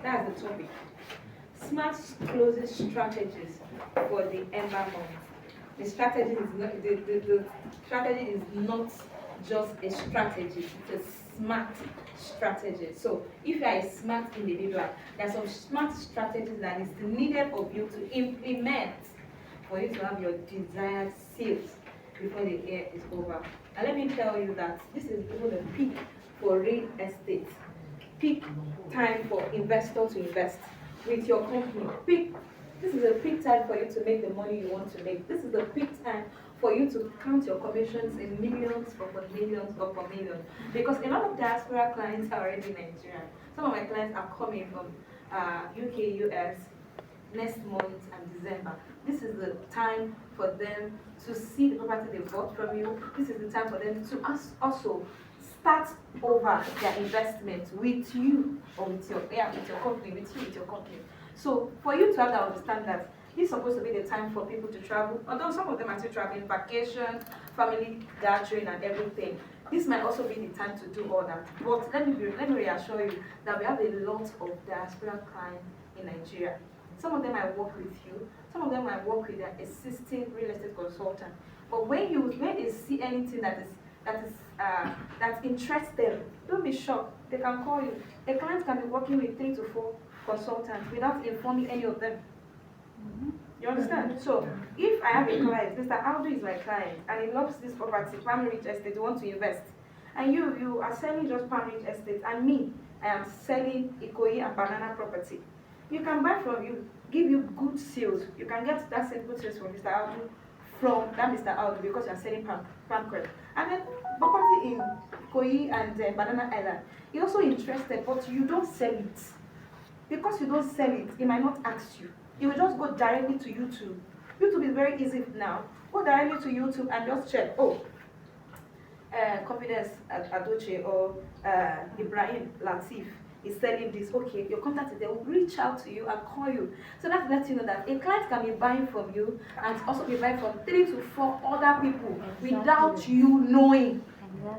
That's the topic. Smart closing strategies for the Ember month. The strategy is not the strategy is not just a strategy, it's a smart strategy. So if you are a smart individual, there are some smart strategies that is needed of you to implement for you to have your desired sales before the year is over. And let me tell you that this is even the peak for real estate. Peak time for investors to invest with your company. This is a peak time for you to make the money you want to make. This is the peak time for you to count your commissions in millions upon millions upon millions. Because a lot of diaspora clients are already Nigerian. Some of my clients are coming from UK, US, next month and December. This is the time for them to see the property they bought from you. This is the time for them to also start over their investment with you or with your company, with your company. So for you to have that understand that this is supposed to be the time for people to travel, although some of them are still traveling, vacation, family gathering and everything. This might also be the time to do all that. But let me reassure you that we have a lot of diaspora clients in Nigeria. Some of them might work with you, some of them might work with their existing real estate consultant. But when they see anything that interests them, don't be shocked. They can call you. A client can be working with 3 to 4 consultants without informing any of them. You understand? So if I have a client, Mr. Aldo is my client, and he loves this property, Palm Ridge Estate, they want to invest, and you are selling just Palm Ridge Estate, and me, I am selling Ikoyi and Banana property. You can buy from you, give you good sales. You can get that same good sales from Mr. Aldo, Mr. Aldo, because you are selling palm credit. And then property in Ikoyi and Banana Island, you're also interested, but you don't sell it. Because you don't sell it, he might not ask you. He will just go directly to YouTube. YouTube is very easy now. Go directly to YouTube and just check. Confidence Adoche or Ibrahim Latif is selling this. Okay, your contact, they will reach out to you and call you. So that lets you know that a client can be buying from you and also be buying from 3 to 4 other people without you knowing.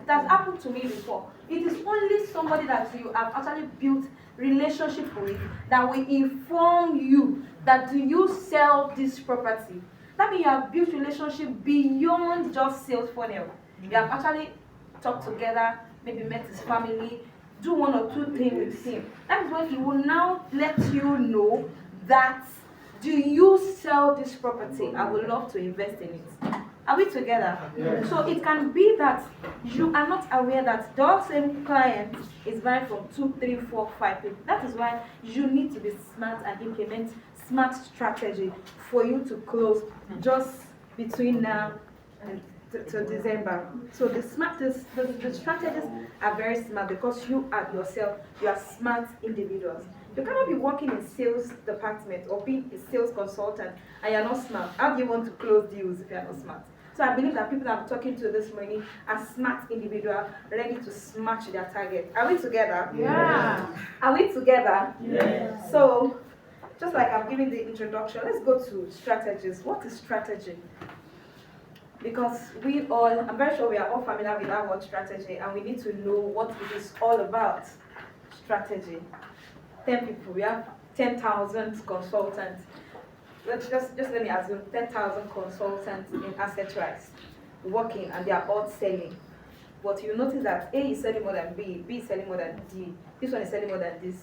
It has happened to me before. It is only somebody that you have actually built relationship with that will inform you that do you sell this property. That means you have built relationship beyond just sales funnel. You have actually talked together, maybe met his family, do 1 or 2 things with him. That is when he will now let you know that do you sell this property? I would love to invest in it. Are we together? Yeah. So it can be that you are not aware that the same client is buying from 2, 3, 4, 5 people. That is why you need to be smart and implement smart strategy for you to close just between now and to December. So the strategies are very smart because you are yourself, you are smart individuals. You cannot be working in sales department or being a sales consultant and you're not smart. How do you want to close deals if you're not smart? So I believe that people that I'm talking to this morning are smart individuals ready to smash their target. Are we together? Yeah. Are we together? Yeah. So just like I'm giving the introduction, let's go to strategies. What is strategy? Because I'm very sure we are all familiar with that word strategy, and we need to know what it is all about. Strategy. 10 people, we have 10,000 consultants. Just let me assume 10,000 consultants in asset rise working, and they are all selling. But you notice that A is selling more than B is selling more than D, this one is selling more than this.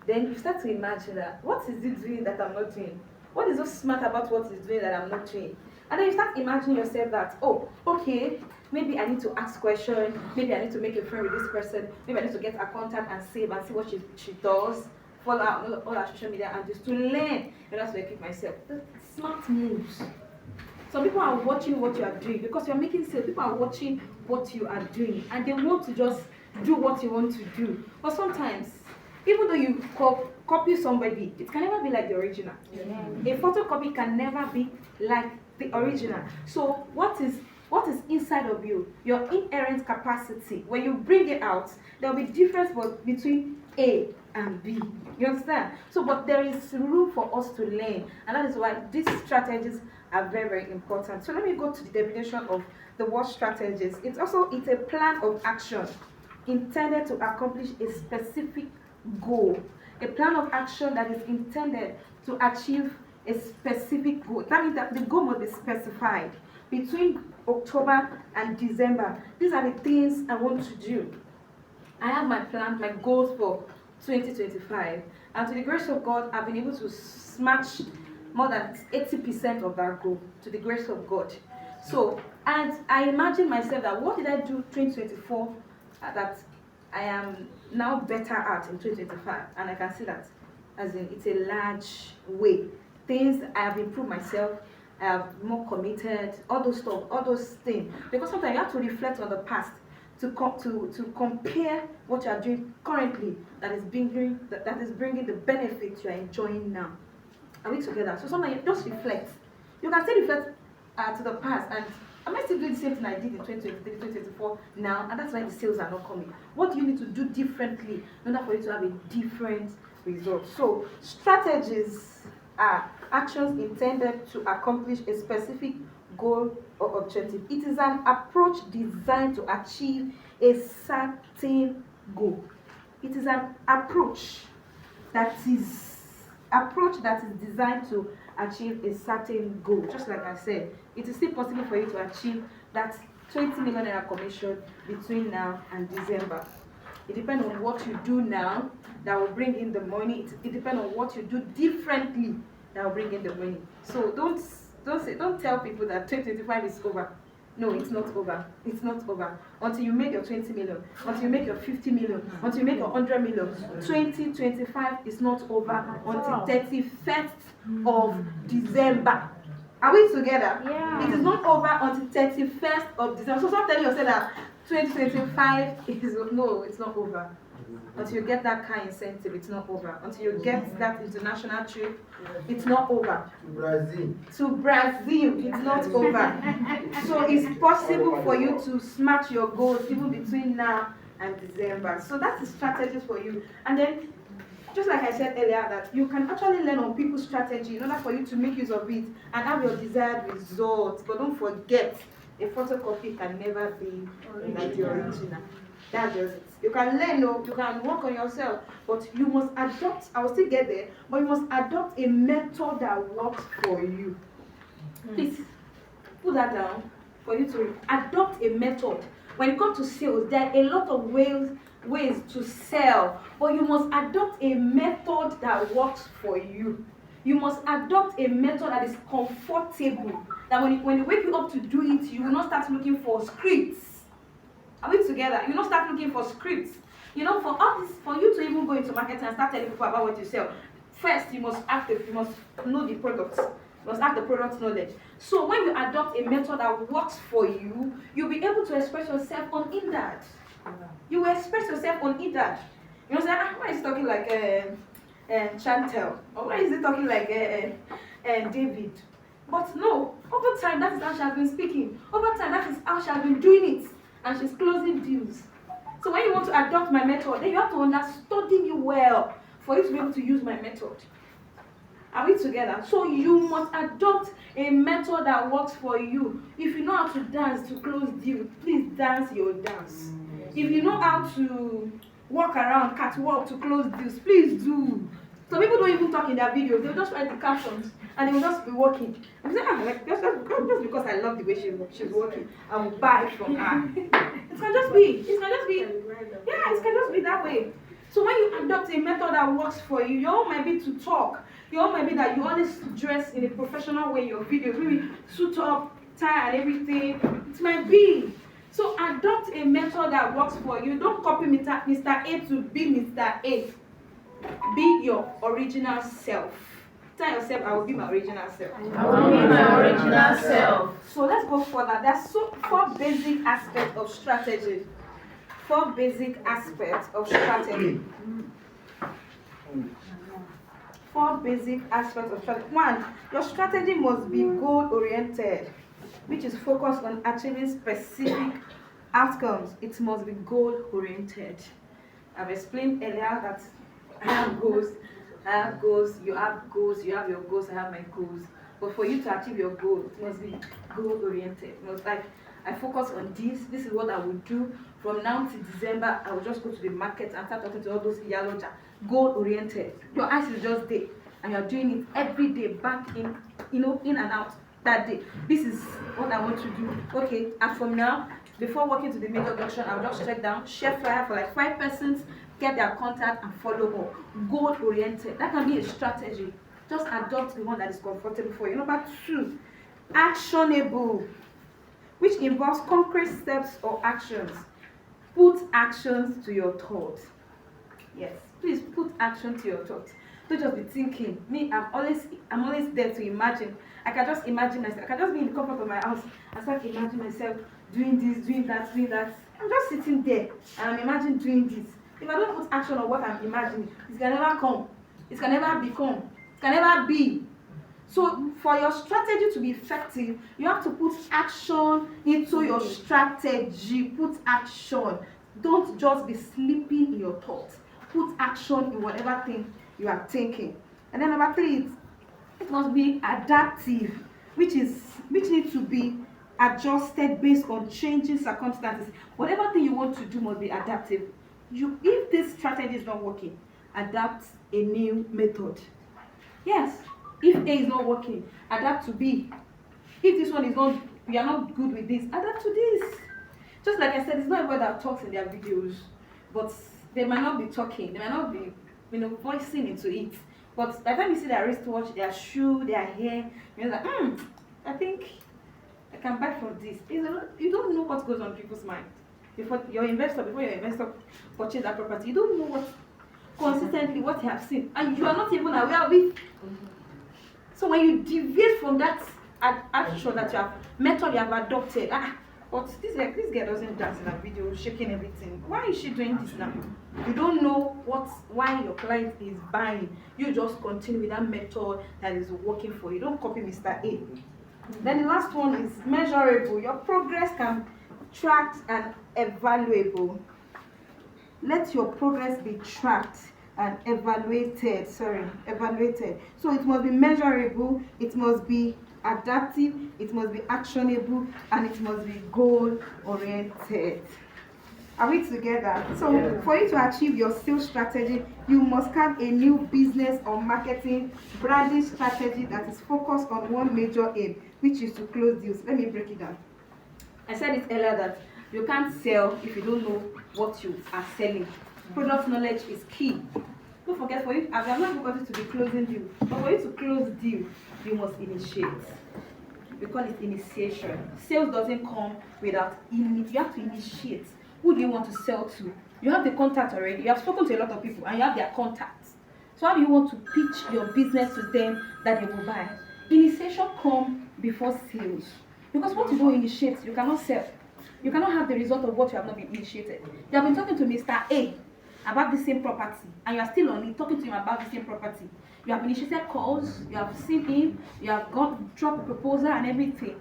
Then you start to imagine that what is it doing that I'm not doing? What is so smart about what it's doing that I'm not doing? And then you start imagining yourself that, oh, okay, maybe I need to ask questions, maybe I need to make a friend with this person, maybe I need to get her contact and save and see what she does, follow all our social media and just to learn in order to equip myself. Smart moves. Some people are watching what you are doing because you are making sales. People are watching what you are doing and they want to just do what you want to do. But sometimes, even though you copy somebody, it can never be like the original. Yeah. A photocopy can never be like the original. So what is inside of you, your inherent capacity, when you bring it out, there will be difference between A and B. You understand? So, but there is room for us to learn, and that is why these strategies are very, very important. So let me go to the definition of the word strategies. It's a plan of action intended to accomplish a specific goal. A plan of action that is intended to achieve a specific goal. That means that the goal must be specified. Between October and December, these are the things I want to do. I have my plan, my goals for 2025, and to the grace of God, I've been able to smash more than 80% of that goal, to the grace of God. So, and I imagine myself that what did I do 2024 that I am now better at in 2025, and I can see that as in it's a large way. Things I have improved myself, I have more committed, all those stuff, all those things. Because sometimes you have to reflect on the past to compare what you are doing currently that is bringing the benefits you are enjoying now. Are we together? So sometimes you just reflect. You can still reflect to the past, and am I still doing the same thing I did in 2023, 2024 now? And that's why the sales are not coming. What do you need to do differently in order for you to have a different result? So strategies are actions intended to accomplish a specific goal or objective. It is an approach designed to achieve a certain goal. It is an approach that is designed to achieve a certain goal. Just like I said, it is still possible for you to achieve that 20 million naira commission between now and December. It depends on what you do now that will bring in the money. It depends on what you do differently that will bring in the money. So don't tell people that 2025 is over. No, it's not over. It's not over. Until you make your 20 million, until you make your 50 million, until you make your 100 million, 2025 is not over until 31st of December. Are we together? Yeah. It is not over until 31st of December. So stop telling yourself that 2025 is no, it's not over. Until you get that car incentive, it's not over. Until you get that international trip, it's not over. To Brazil, it's not over. So it's possible for you to smash your goals even between now and December. So that's the strategies for you. And then, just like I said earlier, that you can actually learn on people's strategy in order for you to make use of it and have your desired results. But don't forget, a photocopy can never be like the original. That's just it. You can learn, you can work on yourself, but you must adopt. I will still get there, but you must adopt a method that works for you. Please put that down for you to adopt a method. When it comes to sales, there are a lot of ways to sell, but you must adopt a method that works for you. You must adopt a method that is comfortable. That when you wake you up to do it, you will not start looking for scripts. Are we together? You will not start looking for scripts. You know, for all this, for you to even go into marketing and start telling people about what you sell, first you must know the products. You must have the product knowledge. So when you adopt a method that works for you, you'll be able to express yourself unhindered. You will express yourself unhindered. You know, say, why is he talking like Chantel? Or why is he talking like David? But no, over time, that is how she has been speaking. Over time, that is how she has been doing it. And she's closing deals. So when you want to adopt my method, then you have to study me well for you to be able to use my method. Are we together? So you must adopt a method that works for you. If you know how to dance to close deals, please dance your dance. If you know how to walk around, catwalk to close deals, please do. So people don't even talk in their videos. They'll just write the captions and they will just be walking. And say, like, just because I love the way she's walking, I will buy from her. It can just be that way. So when you adopt a method that works for you, your own might be to talk. Your own might be that you always dress in a professional way in your videos, maybe suit up, tie and everything. It might be. So adopt a method that works for you. Don't copy Mr. A to be Mr. A. Be your original self. Tell yourself, I will be my original self. I will be my original self. So let's go further. There's 4 basic aspects of strategy. 4 basic aspects of strategy. 4 basic aspects of strategy. 1, your strategy must be goal-oriented, which is focused on achieving specific outcomes. It must be goal-oriented. I've explained earlier that I have goals, you have goals, you have your goals, I have my goals. But for you to achieve your goal, it must be goal-oriented. It must like, I focus on this is what I will do. From now to December, I will just go to the market and start talking to all those yaloja goal-oriented. Your eyes is just there, and you're doing it every day, back in, in and out that day. This is what I want to do. Okay, and from now, before walking to the major junction, I'll just check down, share flyer for like 5 persons, get their contact and follow up. Goal-oriented. That can be a strategy. Just adopt the one that is comfortable for you. Number 2, actionable, which involves concrete steps or actions. Put actions to your thoughts. Yes, please put action to your thoughts. Don't just be thinking. Me, I'm always there to imagine. I can just imagine myself. I can just be in the comfort of my house and start imagining myself doing this, doing that, doing that. I'm just sitting there and I'm imagining doing this. If I don't put action on what I'm imagining, it can never come. It can never become. It can never be. So for your strategy to be effective, you have to put action into your strategy. Put action. Don't just be sleeping in your thoughts. Put action in whatever thing you are thinking. And then number 3, it must be adaptive, which needs to be adjusted based on changing circumstances. Whatever thing you want to do must be adaptive. If this strategy is not working, adapt a new method. Yes. If A is not working, adapt to B. If this one is not, we are not good with this, adapt to this. Just like I said, it's not everybody that talks in their videos, but they might not be talking, they might not be, voicing into it. But by the time you see their wristwatch, their shoe, their hair, you're like, I think I can buy from this. You don't know what goes on people's mind. Before your investor purchase that property, you don't know what consistently what you have seen, and you are not even aware of it. So when you deviate from that action that you have method you have adopted, but this girl doesn't dance in a video, shaking everything. Why is she doing this now? You don't know why your client is buying. You just continue with that method that is working for you. Don't copy Mr. A. Then the last one is measurable. Your progress can be tracked and evaluable. Let your progress be tracked and evaluated. So it must be measurable, it must be adaptive, it must be actionable, and it must be goal oriented. Are we together? So for you to achieve your sales strategy, you must have a new business or marketing branding strategy that is focused on one major aim, which is to close deals. Let me break it down. I said it earlier that you can't sell if you don't know what you are selling. Product knowledge is key. Don't forget, for you, I am not focusing to be closing deal, but for you to close deal, you must initiate. We call it initiation. Sales doesn't come without you have to initiate. Who do you want to sell to? You have the contact already. You have spoken to a lot of people and you have their contacts. So how do you want to pitch your business to them that they will buy? Initiation comes before sales. Because what you don't initiate, you cannot sell. You cannot have the result of what you have not been initiated. You have been talking to Mr. A about the same property, and you are still on it, talking to him about the same property. You have initiated calls, you have seen him, you have dropped a proposal and everything.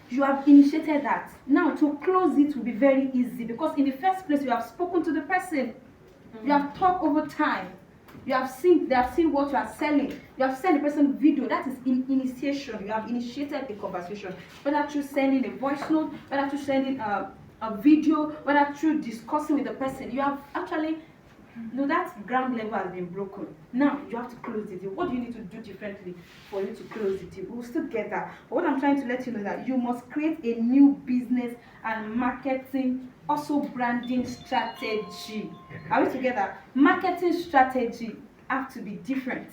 You have initiated that. Now to close it will be very easy because in the first place you have spoken to the person. You have talked over time. They have seen what you are selling. You have sent the person video. That is initiation. You have initiated the conversation. Whether through sending a voice note, whether through sending a video, whether through discussing with the person, you have actually, that ground level has been broken. Now you have to close the deal. What do you need to do differently for you to close the deal? We'll still get that. But what I'm trying to let you know is that you must create a new business and marketing, also branding strategy. Are we together? Marketing strategy have to be different.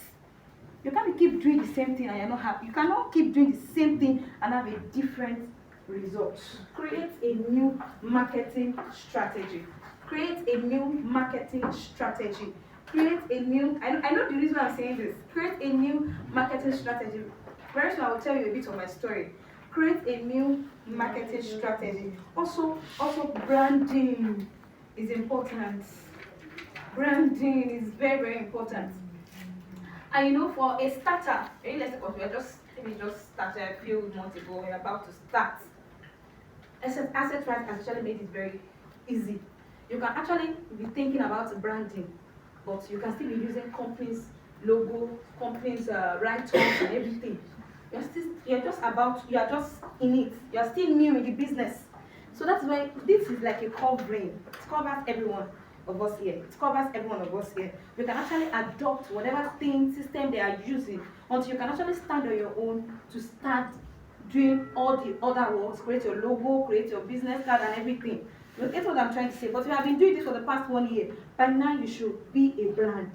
You can't keep doing the same thing and you're not happy. You cannot keep doing the same thing and have a different result. Create a new marketing strategy. Create a new marketing strategy. Create a new, I know the reason why I'm saying this. Create a new marketing strategy. Very soon I will tell you a bit of my story. Create a new marketing strategy. Also branding is important. Branding is very, very important. And for a starter, let's say we just started a few months ago, we're about to start. Asset Right has actually made it very easy. You can actually be thinking about branding, but you can still be using companies' logo, companies' write-ups and everything. You're just in it. You're still new in the business. So that's why this is like a covering. It covers everyone. of us here. It covers every one of us here. You can actually adopt whatever thing, system they are using until you can actually stand on your own to start doing all the other works, create your logo, create your business card and everything. You get what I'm trying to say? But you have been doing this for the past 1 year. By now you should be a brand.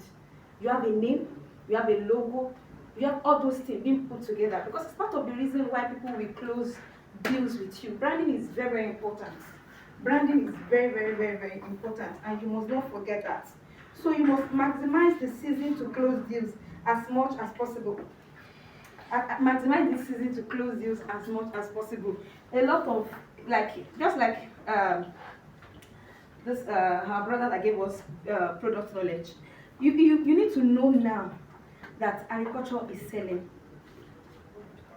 You have a name, you have a logo, you have all those things being put together, because it's part of the reason why people will close deals with you. Branding is very, very important. Branding is very, very, very, very important, and you must not forget that. So you must maximize the season to close deals as much as possible. Maximize this season to close deals as much as possible. A lot of, just like this our brother that gave us product knowledge. You need to know now that agriculture is selling.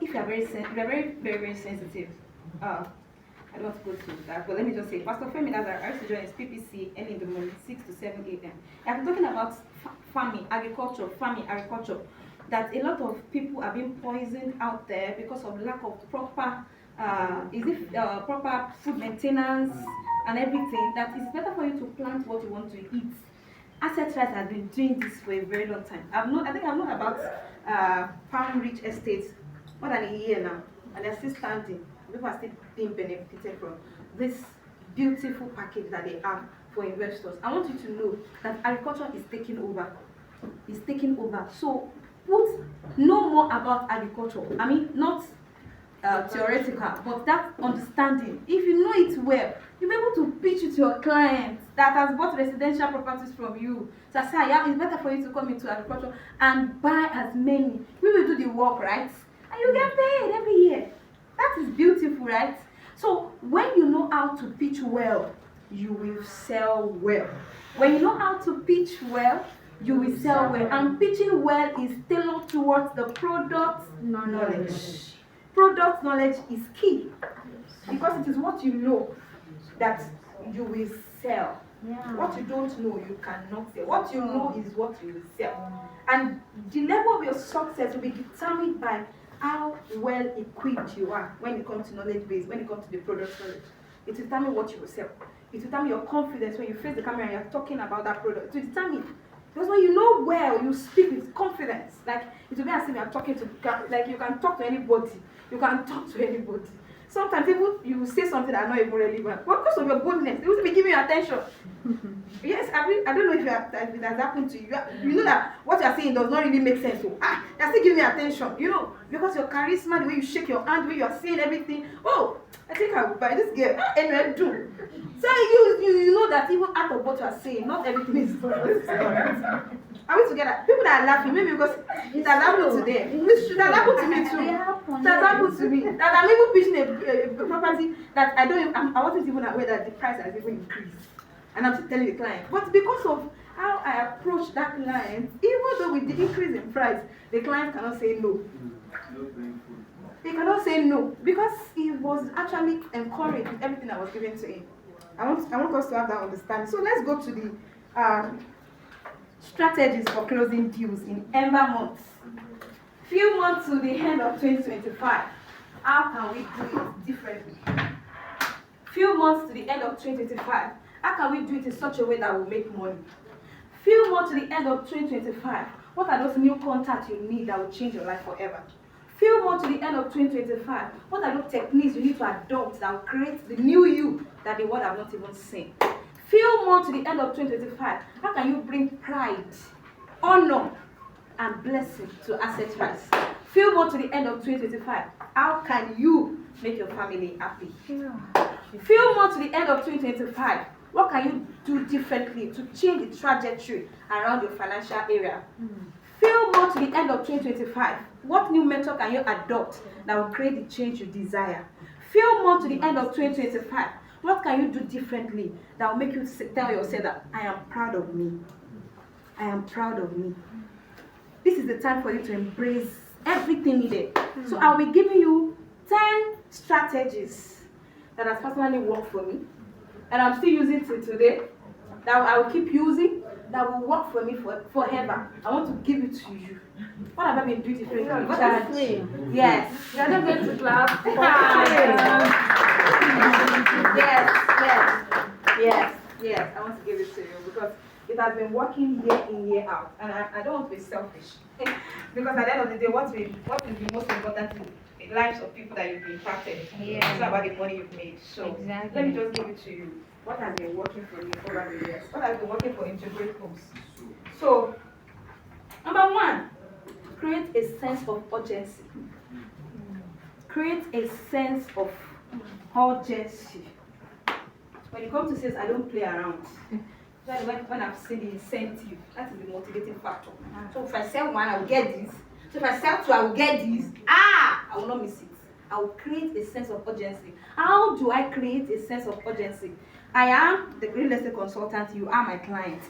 If you are very, very, very sensitive, I don't want to go to that, but let me just say, Pastor Femi, I used to join his PPC early in the morning, 6 to 7 a.m. I'm talking about farming, agriculture, that a lot of people are being poisoned out there because of lack of proper, proper food maintenance and everything. That it's better for you to plant what you want to eat. Asset Rights has been doing this for a very long time. I think I've known about farm rich estates more than a year now, and they're still standing. People are still being benefited from this beautiful package that they have for investors. I want you to know that agriculture is taking over. It's taking over. So know more about agriculture. I mean, not theoretical, but that understanding. If you know it well, you'll be able to pitch it to your clients that has bought residential properties from you. So say, yeah, it's better for you to come into agriculture and buy as many. We will do the work, right? And you get paid every year. That is beautiful, right? So when you know how to pitch well, you will sell well. When you know how to pitch well, you will sell well. And pitching well is tailored towards the product knowledge. Product knowledge is key, because it is what you know that you will sell. Yeah. What you don't know, you cannot sell. What you know is what you will sell. And the level of your success will be determined by how well equipped you are when it comes to knowledge base, when it comes to the product knowledge. It will determine what you will sell. It will determine your confidence when you face the camera and you're talking about that product. It will determine. Because when you know well, you speak with confidence. Like, it will be as if you're talking to, like, you can talk to anybody. You can talk to anybody. Sometimes people, you say something that are not even relevant. But because of your boldness, they will be giving you attention. Yes, I don't know if it has happened to you. You know that what you're saying does not really make sense. So, they're still giving you attention. You know, because your charisma, the way you shake your hand, the way you're saying everything. Oh, I think I will buy this girl. Anyway, do. So you know that even out of what you're saying, not everything is correct. Are we together? People that are laughing, maybe because it has happened to them. It should have happened to me too. It has happened to me. That I'm even pitching a property that I wasn't even aware that the price has even increased. And I'm still telling the client. But because of how I approach that client, even though with the increase in price, the client cannot say no. He cannot say no because he was actually encouraged with everything I was giving to him. I want us to have that understanding. So let's go to the strategies for closing deals in Ember months. Few months to the end of 2025. How can we do it differently? Few months to the end of 2025. How can we do it in such a way that will make money? Few months to the end of 2025. What are those new contacts you need that will change your life forever? Few months to the end of 2025. What are those techniques you need to adopt that will create the new you that the world have not even seen? Few months to the end of 2025. How can you bring pride, honor, and blessing to Asset Rights? Few months to the end of 2025. How can you make your family happy? Few months to the end of 2025. What can you do differently to change the trajectory around your financial area? Few months to the end of 2025. What new method can you adopt that will create the change you desire? Few months to the end of 2025. What can you do differently that will make you tell yourself that I am proud of me? I am proud of me. This is the time for you to embrace everything needed. So I'll be giving you 10 strategies that has personally worked for me, and I'm still using till today, that I will keep using, that will work for me forever. I want to give it to you. What have I been doing differently? That's me. Yes. You're not going to clap. Yes. I want to give it to you because has been working year in, year out. And I don't want to be selfish. Because at the end of the day, what is the most important in the lives of people that you've impacted? Yeah. It's not about the money you've made. So Exactly. let me just give it to you. What has been working for me over the years? What has been working for Integrate Homes? So, number one, create a sense of urgency. Create a sense of urgency. When it comes to sales, I don't play around. When I've seen the incentive, that is the motivating factor. So if I sell one, I will get this. So if I sell two, I will get this. I will not miss it. I will create a sense of urgency. How do I create a sense of urgency? I am the real estate consultant, you are my client.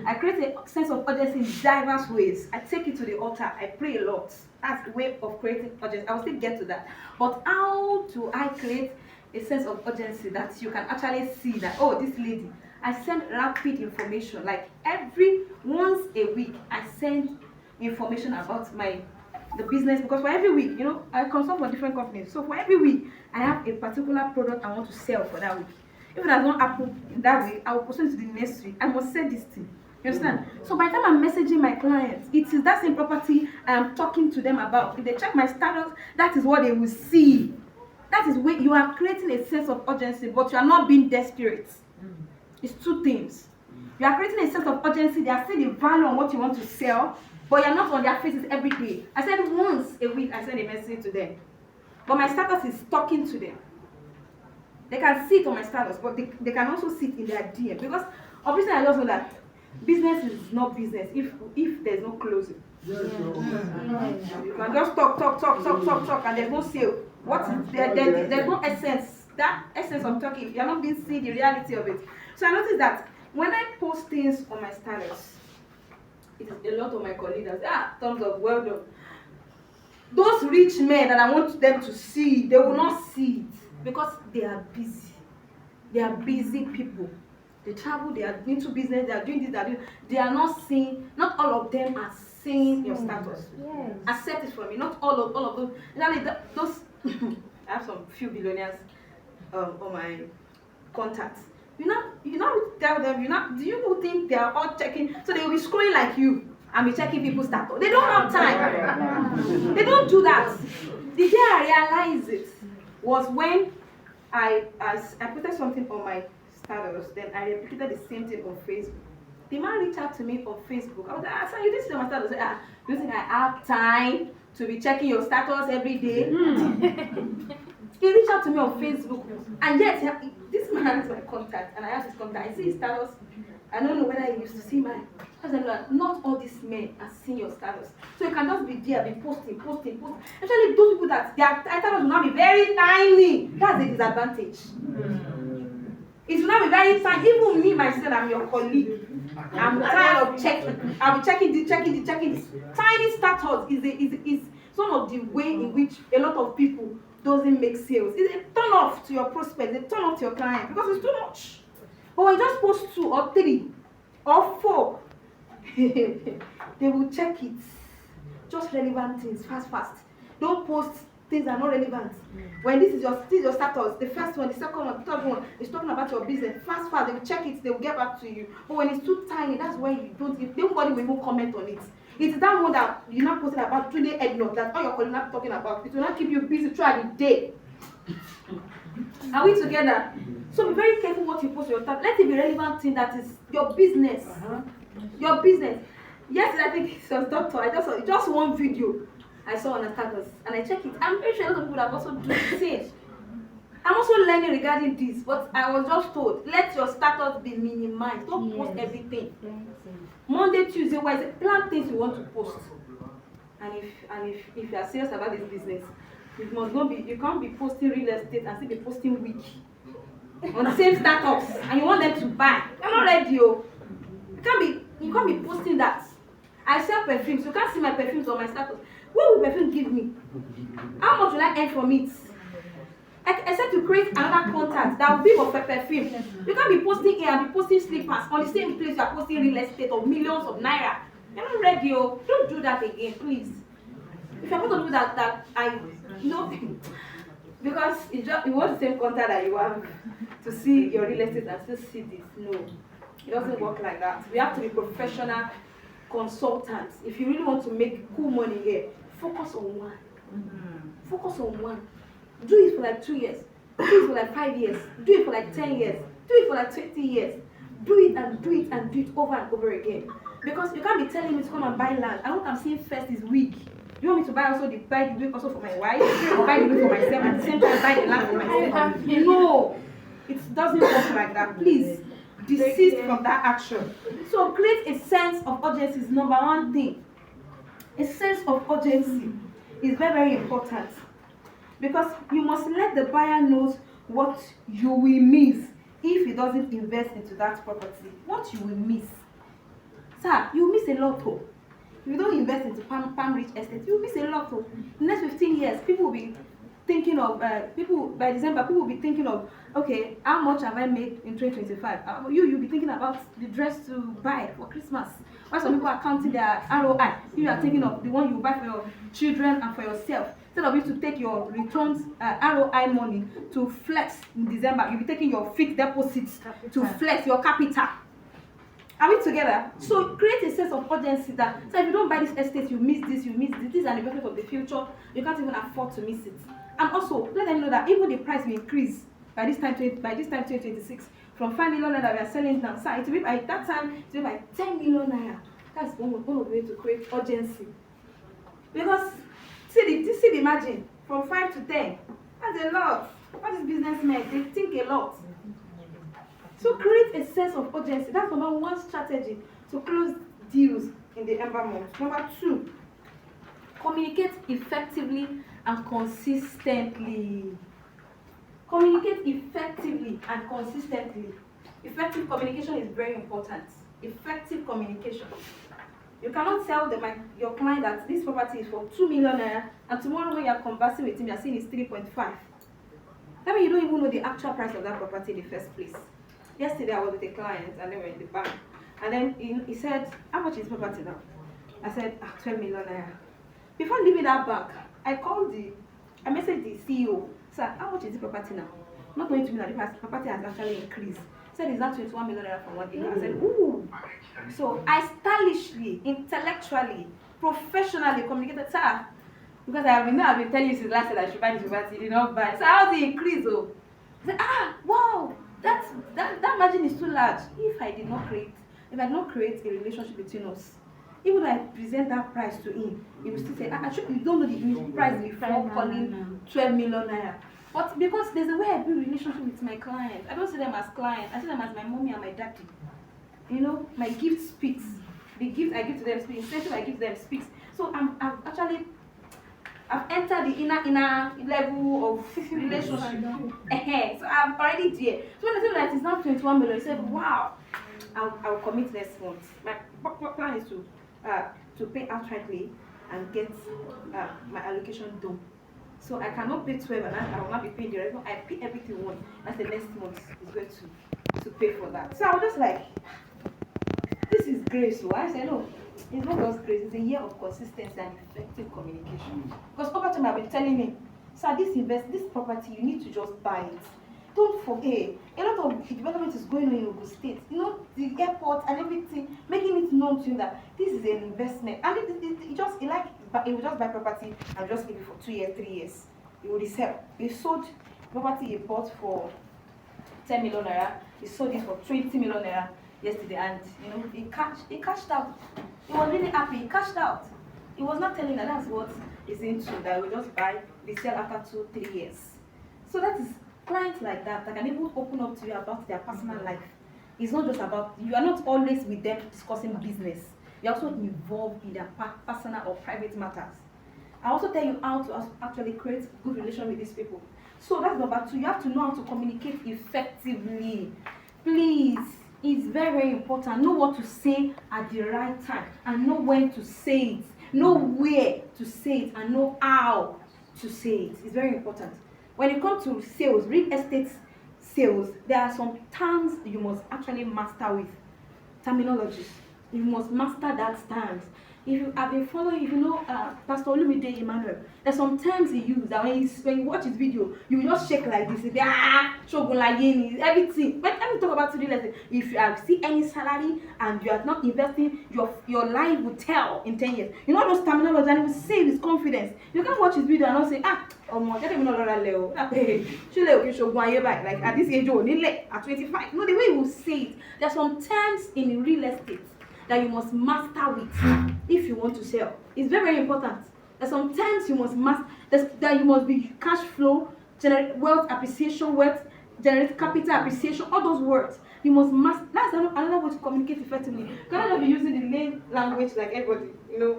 I create a sense of urgency in diverse ways. I take it to the altar, I pray a lot. That's the way of creating urgency. I will still get to that. But how do I create a sense of urgency that you can actually see that, oh, this lady, I send rapid information, like once a week, I send information about the business, because for every week, I consult for different companies. So for every week, I have a particular product I want to sell for that week. If it has not happened in that week, I will proceed to the next week. I must sell this thing. You understand? So by the time I'm messaging my clients, it is that same property I am talking to them about. If they check my status, that is what they will see. That is where you are creating a sense of urgency, but you are not being desperate. It's two things. You are creating a sense of urgency. They are seeing the value on what you want to sell, but you are not on their faces every day. I said once a week, I send a message to them. But my status is talking to them. They can see it on my status, but they can also see it in their DM. Because obviously I just know that business is not business if there's no closing. You can just talk, and there's no sale. What is there? There's no essence. That essence of talking, you're not being seen the reality of it. So I noticed that when I post things on my status, it is a lot of my colleagues thumbs up, well done. Those rich men that I want them to see, they will not see it because they are busy. They are busy people. They travel, they are into business, they are doing this, they are not seeing, not all of them are seeing your status. Yes. Accept it from me, not all of those. Those I have some few billionaires on my contacts. You not tell them, do you think they are all checking? So they will be scrolling like you and be checking people's status. They don't have time. They don't do that. The day I realized it was when I put something on my status, then I repeated the same thing on Facebook. The man reached out to me on Facebook. I was like, sir, you didn't see my status. Do you think I have time to be checking your status every day? He reached out to me on Facebook, and yet this man has my contact, and I have his contact. I see his status. I don't know whether he used to see mine. I said, not all these men are seeing your status. So you can just be there, be posting. Actually, those people that their status will not be very tiny. That's the disadvantage. It will not be very tiny. Even me myself, I'm your colleague. I'm tired of checking. I'll be checking this. Tiny status is some of the way in which a lot of people doesn't make sales. It's a turn off to your prospect, a turn off to your client because it's too much. But when you just post 2 or 3 or 4, they will check it. Just relevant things, fast. Don't post things that are not relevant. When this is your status, the first one, the second one, the third one is talking about your business. Fast, they will check it, they will get back to you. But when it's too tiny, that's why nobody will even comment on it. It's that one that you're not posting about today, Edno, that all your colleagues are talking about. It will not keep you busy throughout the day. Are we together? So be very careful what you post on your tab. Let it be relevant thing that is your business. Your business. Yes, I think it was doctor. I just one video I saw on a status and I check it. I'm pretty sure a lot of people have also done the same. I'm also learning regarding this, but I was just told, let your status be minimized. Don't post everything. Monday, Tuesday, Wednesday, plan things you want to post. And if you are serious about this business, you can't be posting real estate and still be posting wig on the same status and you want them to buy. You're not ready, you can't be posting that. I sell perfumes, you can't see my perfumes on my status. What will perfume give me? How much will I earn from it? Except to create another contact that will be for perfume. You can't be posting here and be posting slippers on the same place you are posting real estate of millions of naira. You're not ready, oh. Don't do that again, please. If you're going to do that because you want the same contact that you have to see your real estate and still see this. No. It doesn't work like that. We have to be professional consultants. If you really want to make cool money here, focus on one. Focus on one. Do it for like 2 years. Do it for like 5 years. Do it for like 10 years. Do it for like 20 years. Do it and do it and do it over and over again. Because you can't be telling me to come and buy land. And what I'm seeing first is wig. You want me to buy the wig also for my wife? Buy the wig for myself and at the same time buy the land for myself? No. It doesn't work like that. Please desist from that action. So create a sense of urgency is number one thing. A sense of urgency is very, very important. Because you must let the buyer knows what you will miss if he doesn't invest into that property. What you will miss. Sir, you miss a lot. Oh. If you don't invest into Palm Rich Estate, you will miss a lot. Oh. In the next 15 years, people will be thinking of, by December, people will be thinking of, okay, how much have I made in 2025? You'll be thinking about the dress to buy for Christmas. While some people are counting their ROI, you are thinking of the one you buy for your children and for yourself. Instead of you to take your returns ROI money to flex in December, you'll be taking your fixed deposits to flex your capital. Are we together? So create a sense of urgency that so if you don't buy this estate, you miss this, you miss this. This is an investment of the future. You can't even afford to miss it. And also let them know that even the price will increase by this time 2026 from 5 million naira that we are selling now. So it will be by that time it will be by 10 million naira. That's one of the ways to create urgency. Because see the margin from 5 to 10. That's a lot. All these businessmen, they think a lot. So create a sense of urgency. That's number one strategy to close deals in the Ember month. Number two, communicate effectively and consistently. Communicate effectively and consistently. Effective communication is very important. Effective communication. You cannot tell your client that this property is for 2 million naira and tomorrow when you are conversing with him, you are saying it's 3.5. That means you don't even know the actual price of that property in the first place. Yesterday I was with a client and then we were in the bank. And then he said, how much is property now? I said, 12 million naira. Before leaving that bank, I messaged the CEO. Sir, how much is the property now? Not going to mean that the property has actually increased. He said, it's not 21 million naira from 1 acre. I said, ooh. So I stylishly, intellectually, professionally communicated, sir, because I've been telling you since last year that I should buy this property, you did not buy. So how did it increase? Oh? I said, wow. That margin is too large. If I did not create a relationship between us, even though I present that price to him, he will still say, actually, you don't know the price before calling 12 million naira. But because there's a way I build relationship with my client, I don't see them as clients. I see them as my mommy and my daddy. You know, my gift speaks. The gift I give to them speaks. The incentive I give to them speaks. So I've entered the inner level of relationship. So I'm already there. So when I say that it's not 21 million, I said, wow, I'll commit next month. My plan is to pay outrightly and get my allocation done. So I cannot pay 12 and I will not be paying the rest. I pay everything once. That's the next month is going to pay for that. So I was just like, this is grace. So I said, no. It's not just grace, it's a year of consistency and effective communication. Because over time I've been telling me, sir, this property, you need to just buy it. Don't forget, a lot of development is going on in Ogun State. You know, the airport and everything, making it known to you that this is an investment. And it will just buy property and just leave it for 2 years, 3 years. It will resell. He sold property he bought for 10 million naira. He sold it for 20 million naira yesterday, and you know, he cashed out. He was really happy. He cashed out. He was not telling that that's what he's into, that we just buy, we sell after 2-3 years. So that is clients like that can even open up to you about their personal life. It's not just about, you are not always with them discussing business. You're also involved in their personal or private matters. I also tell you how to actually create good relation with these people. So that's number 2. You have to know how to communicate effectively. Please. It's very, very important. Know what to say at the right time and know when to say it. Know where to say it and know how to say it. It's very important. When it comes to sales, real estate sales, there are some terms you must actually master with. Terminologies. You must master that terms. if you have been following, if you know Pastor Olumide Emmanuel, there's some terms he used that when you watch his video, you will just shake like this. Shogun Layeni, everything. But let me talk about real estate. If you have see any salary and you are not investing, your life will tell in 10 years. You know those terminology, and he will say with confidence. You can't watch his video and not say, like at this age, at 25. No, the way he will say it. There's some terms in real estate that you must master with if you want to sell. It's very, very important. There's some terms you must master, that you must be cash flow, generate wealth appreciation, generate capital appreciation, all those words. You must master. That's another way to communicate effectively. You cannot be using the main language like everybody.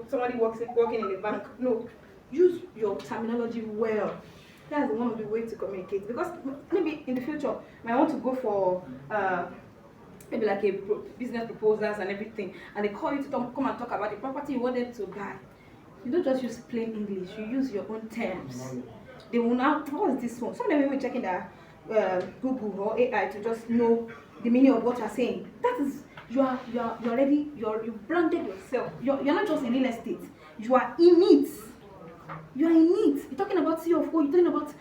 Somebody working in a bank. No. Use your terminology well. That's one of the ways to communicate. Because maybe in the future, you might want to go for maybe like business proposals and everything, and they call you to come and talk about the property you wanted to buy. You don't just use plain English. You use your own terms. They will now, what is this one? Some of them will be checking that Google or AI to just know the meaning of what you're saying. That is, you've branded yourself. You're not just in real estate. You are in it. You are in it. You're talking about CFO, you're talking about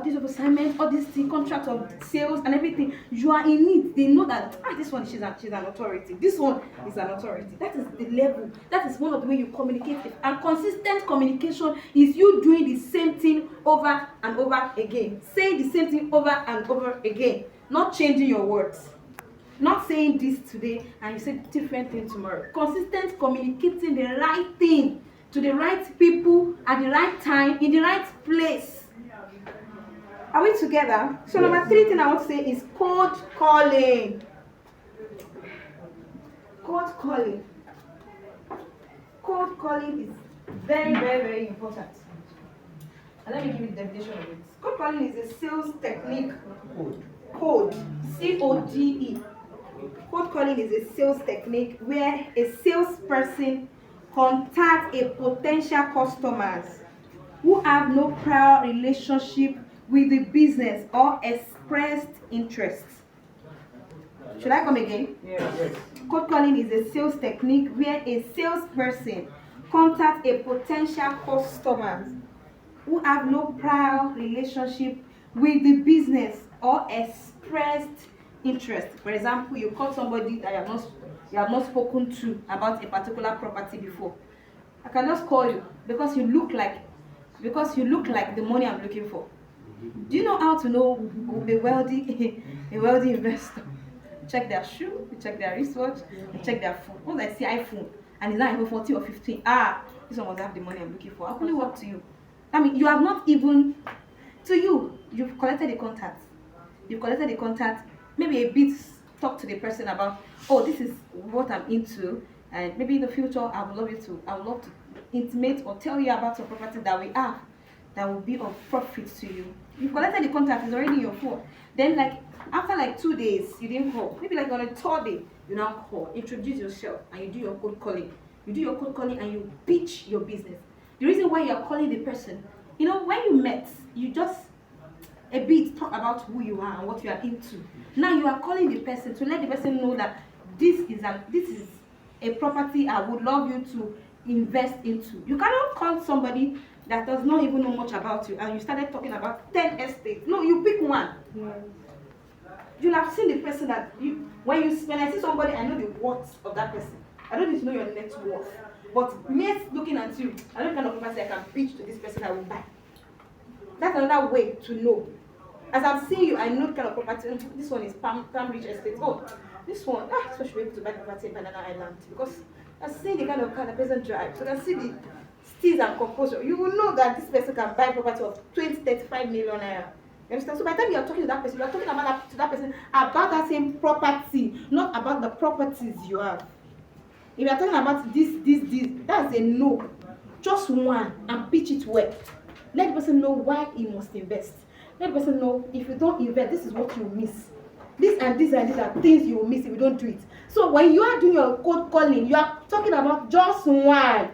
this of assignment, all this contract of sales and everything. You are in it. They know that this one she's an authority. This one is an authority. That is the level. That is one of the way you communicate. And consistent communication is you doing the same thing over and over again. Saying the same thing over and over again. Not changing your words. Not saying this today and you say different thing tomorrow. Consistent communicating the right thing to the right people at the right time in the right place. Are we together? So number 3 thing I want to say is cold calling. Cold calling. Cold calling is very, very, very important. And let me give you the definition of it. Cold calling is a sales technique. Code. C-O-D-E. Cold calling is a sales technique where a salesperson contact a potential customers who have no prior relationship with the business or expressed interest. Should I come again? Yes. Cold calling is a sales technique where a salesperson contacts a potential customers who have no prior relationship with the business or expressed interest. For example, you call somebody that you have not spoken to about a particular property before. I can just call you because you look like the money I'm looking for. Do you know how to know a wealthy investor? You check their shoe, you check their wristwatch, you check their phone. Once I see iPhone and it's not even 40 or 15, this one must have the money I'm looking for. I'll only work to you. I mean, you have not even you've collected the contact. Maybe a bit talk to the person about, this is what I'm into, and maybe in the future I would love to intimate or tell you about some property that we have that will be of profit to you. You've collected the contact, it's already in your phone. Then after 2 days, you didn't call. Maybe on a 3rd day, you now call, introduce yourself, and you do your cold calling. You do your cold calling and you pitch your business. The reason why you're calling the person, when you met, you just a bit talk about who you are and what you are into. Now you are calling the person to let the person know that this is a property I would love you to invest into. You cannot call somebody that does not even know much about you and you started talking about 10 estates. No, you pick one. Yes. You'll have seen the person that when I see somebody, I know the worth of that person. I don't need to know your net worth. But me looking at you, I know the kind of property I can pitch to this person I will buy. That's another way to know. As I'm seeing you, I know the kind of property. This one is Palm Ridge Estate. This one should be able to buy property in Banana Island because I'm seeing the kind of car the person drives. So I can see the steels and composure. You will know that this person can buy property of 35 million naira. You understand? So by the time you're talking to that person, you're talking about to that person about that same property, not about the properties you have. If you're talking about this, that's a no. Just one and pitch it well. Let the person know why he must invest. Let the person know if you don't invest, this is what you miss. This and these are things you will miss if you don't do it. So when you are doing your cold calling, you are talking about just one.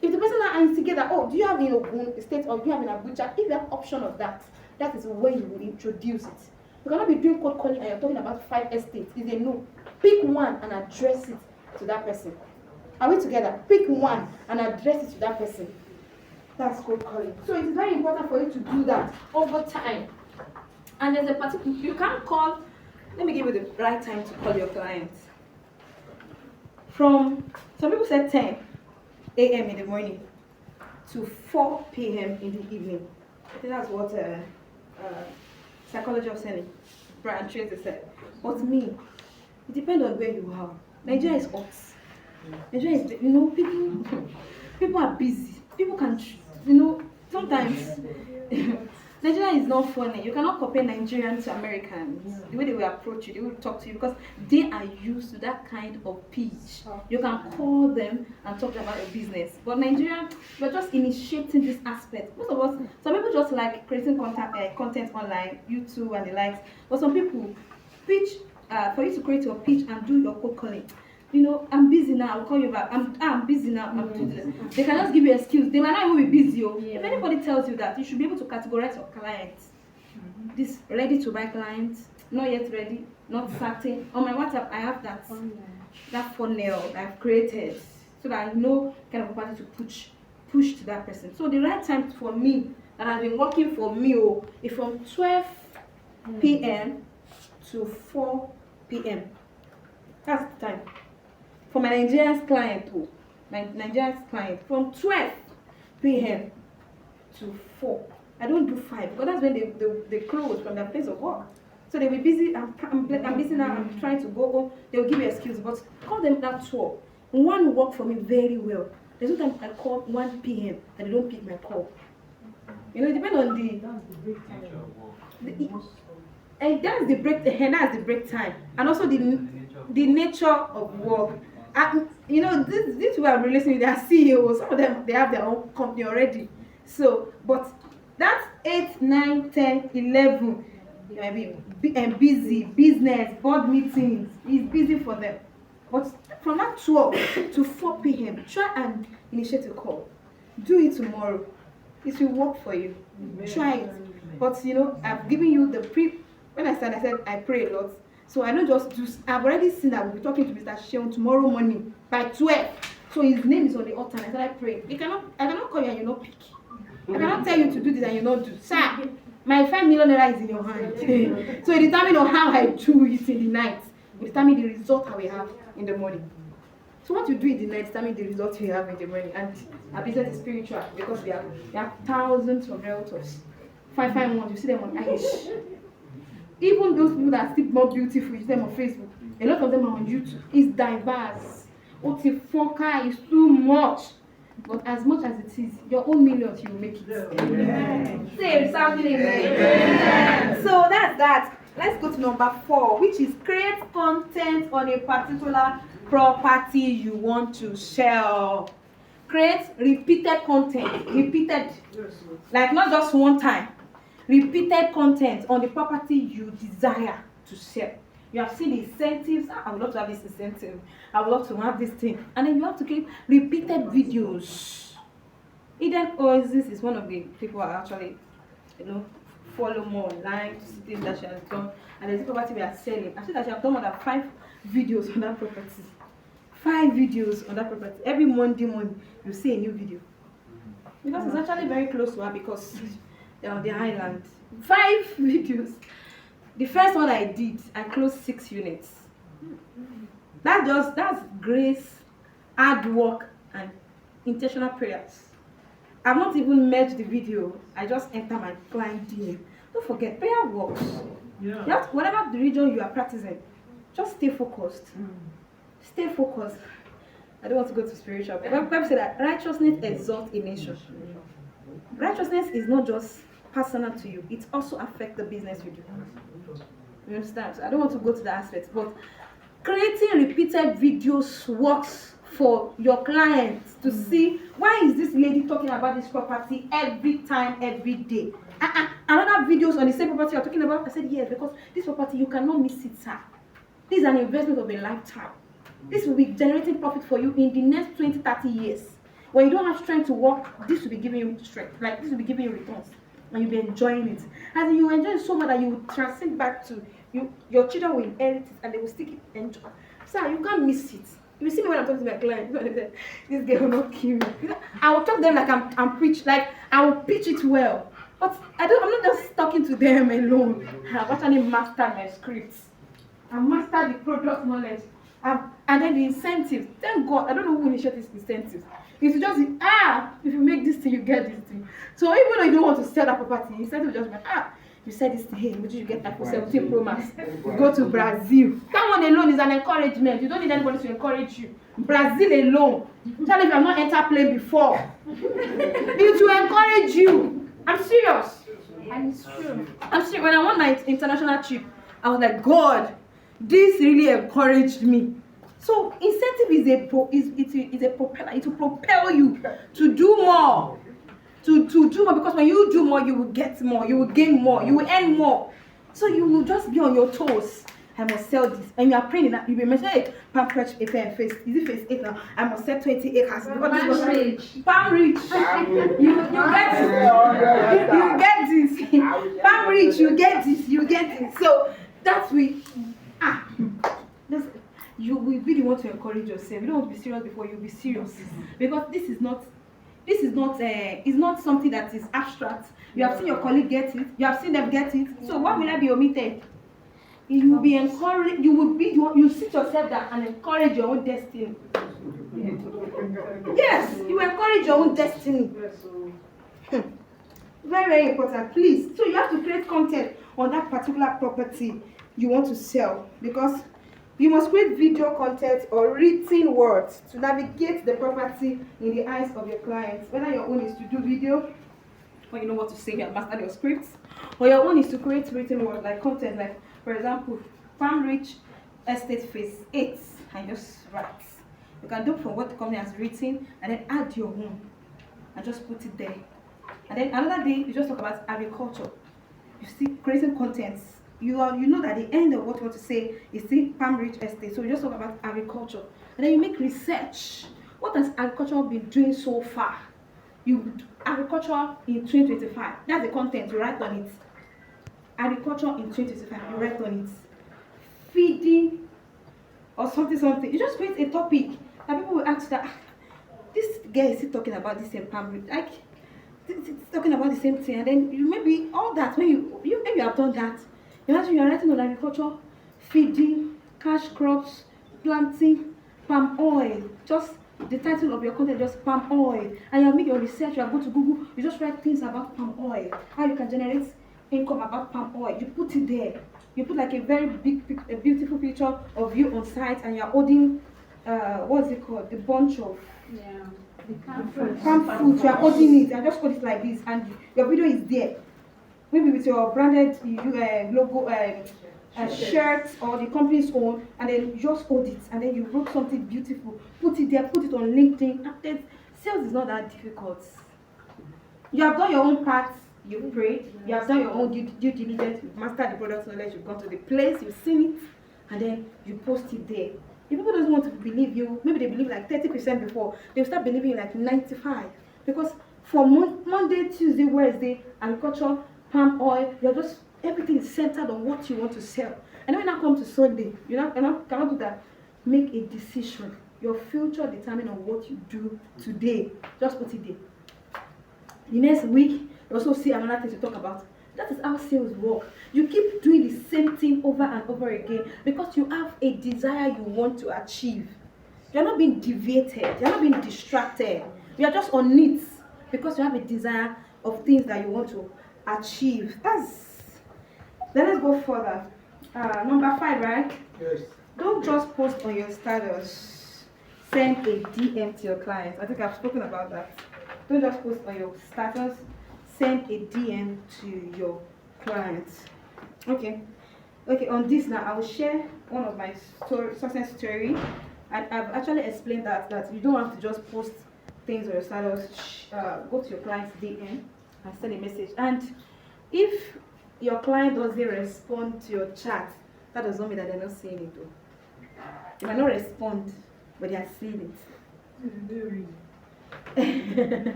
If the person are instigated, do you have in Ogun State or do you have in Abuja? If you have option of that, that is when you will introduce it. You cannot be doing cold calling and you're talking about 5 estates. It's a no. Pick one and address it to that person. Are we together? Pick one and address it to that person. That's cold calling. So it is very important for you to do that over time. And there's a particular, you can't call, let me give you the right time to call your clients. From, some people said 10 a.m. in the morning to 4 p.m. in the evening. I think that's what psychology of selling, Brian Tracy said. But me, it depends on where you are. Nigeria is hot. Nigeria is, people are busy. People can, sometimes Nigeria is not funny. You cannot compare Nigerians to Americans. The way they will approach you, they will talk to you because they are used to that kind of pitch. You can call them and talk about your business. But Nigerians, we're just initiating this aspect. Most of us, some people just like creating content online, YouTube and the likes. But some people pitch for you to create your pitch and do your cold calling. I'm busy now, I'll call you back. I'm busy now, I'm doing this. They can just give you an excuse. They might not even be busy. If anybody tells you that, you should be able to categorize your clients. This ready to buy clients, not yet ready, not certain. On my WhatsApp, I have that funnel that I've created so that I know kind of property to push to that person. So the right time for me, that has been working for me, is from 12 p.m. to 4 p.m. That's the time. For my Nigerian client, from 12 p.m. to 4. I don't do 5 because that's when they close from their place of work. So they'll be busy. I'm busy now. I'm trying to go home. They'll give me excuse, but call them that 12. One work for me very well. There's no time I call 1 p.m. and they don't pick my call. It depends on that's the break time, and also the nature of work. This people I'm releasing, they are CEOs. Some of them, they have their own company already. So, but that's 8, 9, 10, 11. They might be busy, business, board meetings. It's busy for them. But from that 12 to 4 p.m., try and initiate a call. Do it tomorrow. It will work for you. Try it. But I've given you when I started, I said I pray a lot. So I don't just do, I've already seen that we'll be talking to Mr. Sheon tomorrow morning by 12. So his name is on the altar. I said I pray. I cannot call you and you not pick. I cannot tell you to do this and you not do. Sir, my 5 million naira is in your hand. So it determines on how I do it in the night. It determines the result I will have in the morning. So what you do in the night determines the result you have in the morning. And our business is spiritual because we have thousands of realtors. 551, you see them on Irish. Even those people that are still more beautiful, you see them on Facebook. A lot of them are on YouTube. It's diverse. Otifoka is too much. But as much as it is, your own millions, you will make it. Amen. Say something. Amen. So that's that. Let's go to number 4, which is create content on a particular property you want to sell. Create repeated content. Like not just one time. Repeated content on the property you desire to sell. You have seen the incentives. I would love to have this incentive. I would love to have this thing. And then you have to create repeated videos. Eden Oasis is one of the people I actually, follow more online to see things that she has done. And there's a property we are selling. I think that she has done more than 5 videos on that property. 5 videos on that property. Every Monday morning, you see a new video. Because it's actually very close to her because they're on the island. 5 videos. The first one I did, I closed 6 units. That's grace, hard work, and intentional prayers. I've not even merged the video. I just enter my client DM. Don't forget, prayer works. Yeah. You have to, whatever the region you are practicing, just stay focused. Stay focused. I don't want to go to spiritual. But Bible said that righteousness exalts a nation. Righteousness is not just personal to you. It also affects the business you do. You understand? So I don't want to go to that aspect. But creating repeated videos works for your clients to see, why is this lady talking about this property every time, every day? Another videos on the same property you're talking about? I said yes, because this property, you cannot miss it, sir. This is an investment of a lifetime. This will be generating profit for you in the next 20, 30 years. When you don't have strength to work, this will be giving you strength. Like, this will be giving you returns. And you'll be enjoying it. And you enjoy it so much that you will transcend back to you. Your children will inherit it and they will still keep enjoying. Sir, you can't miss it. You see me when I'm talking to my clients. This girl will not kill me. I will talk to them like I'm preach, like I will pitch it well. But I'm not just talking to them alone. I've actually mastered my scripts. I've mastered the product knowledge. And then the incentives. Thank God, I don't know who initiated these incentives. It's just, if you make this thing, you get this thing. So even though you don't want to sell that property, instead of just like, you said this thing, hey, would you get iPhone 17 Pro Max? Go to Brazil. That one alone is an encouragement. You don't need anybody to encourage you. Brazil alone. Tell if you have not entered plane before. It will encourage you. I'm serious. And it's true. I'm serious. When I won my international trip, I was like, God, this really encouraged me. So incentive is a propeller. It will propel you to do more. To do more, because when you do more, you will get more, you will gain more, you will earn more. So you will just be on your toes. I must sell this. And you are praying that you will mention it. Palm Rich, if I face, is it phase 8 now? I must sell 20 acres. Palm Rich. Palm Rich. You get this. Palm Rich, you get this. So that's you will really want to encourage yourself. You don't want to be serious before you be serious. Because this is not it's not something that is abstract. You have seen your colleague get it, you have seen them get it. So why will I be omitted? You will be encouraged, you sit yourself down and encourage your own destiny. Yes, you encourage your own destiny. Very, very important. Please. So you have to create content on that particular property you want to sell, because you must create video content or written words to navigate the property in the eyes of your clients. Whether your own is to do video, or you know what to say, you have mastered your scripts, or your own is to create written words like content, like for example, Farm Rich Estate Phase 8, and just write. You can do from what the company has written and then add your own and just put it there. And then another day you just talk about agriculture. You see creating contents. You know that the end of what you want to say is still Palm Rich Estate. So you just talk about agriculture. And then you make research. What has agriculture been doing so far? Agriculture in 2025. That's the content, you write on it. Agriculture in 2025, you write on it. Feeding or something. You just create a topic that people will ask that this guy is still talking about the same Palm Rich. Like it's talking about the same thing, and then you maybe all that when you maybe have done that. Imagine you are writing on agriculture, feeding, cash crops, planting, palm oil. Just the title of your content, just palm oil. And you make your research, you go to Google, you just write things about palm oil. How you can generate income about palm oil. You put it there. You put like a very a beautiful picture of you on site, and you're holding, what's it called? The bunch of palm fruit. You're holding it, and just put it like this, and your video is there. Maybe with your branded logo, shirt or the company's own, and then you just hold it, and then you wrote something beautiful, put it there, put it on LinkedIn. And then sales is not that difficult. You have done your own part, you prayed, you have done your own due diligence, you've mastered the product knowledge, you've gone to the place, you've seen it, and then you post it there. If people don't want to believe you, maybe they believe like 30% before, they'll start believing like 95%. Because for Monday, Tuesday, Wednesday, agriculture, palm oil, everything is centered on what you want to sell. And when I come to Sunday, you cannot do that. Make a decision. Your future determines on what you do today. Just put it there. The next week, you also see another thing to talk about. That is how sales work. You keep doing the same thing over and over again because you have a desire you want to achieve. You're not being deviated. You're not being distracted. You are just on it because you have a desire of things that you want to achieve. Then let's go further. Number 5, right? Yes. Don't just post on your status. Send a DM to your clients. I think I've spoken about that. Don't just post on your status. Send a DM to your clients. Okay. On this now, I will share one of my success story. And I've actually explained that you don't have to just post things on your status. Go to your client's DM and send a message. And if your client doesn't respond to your chat, that does not mean that they're not seeing it though. They might not respond, but they are seeing it.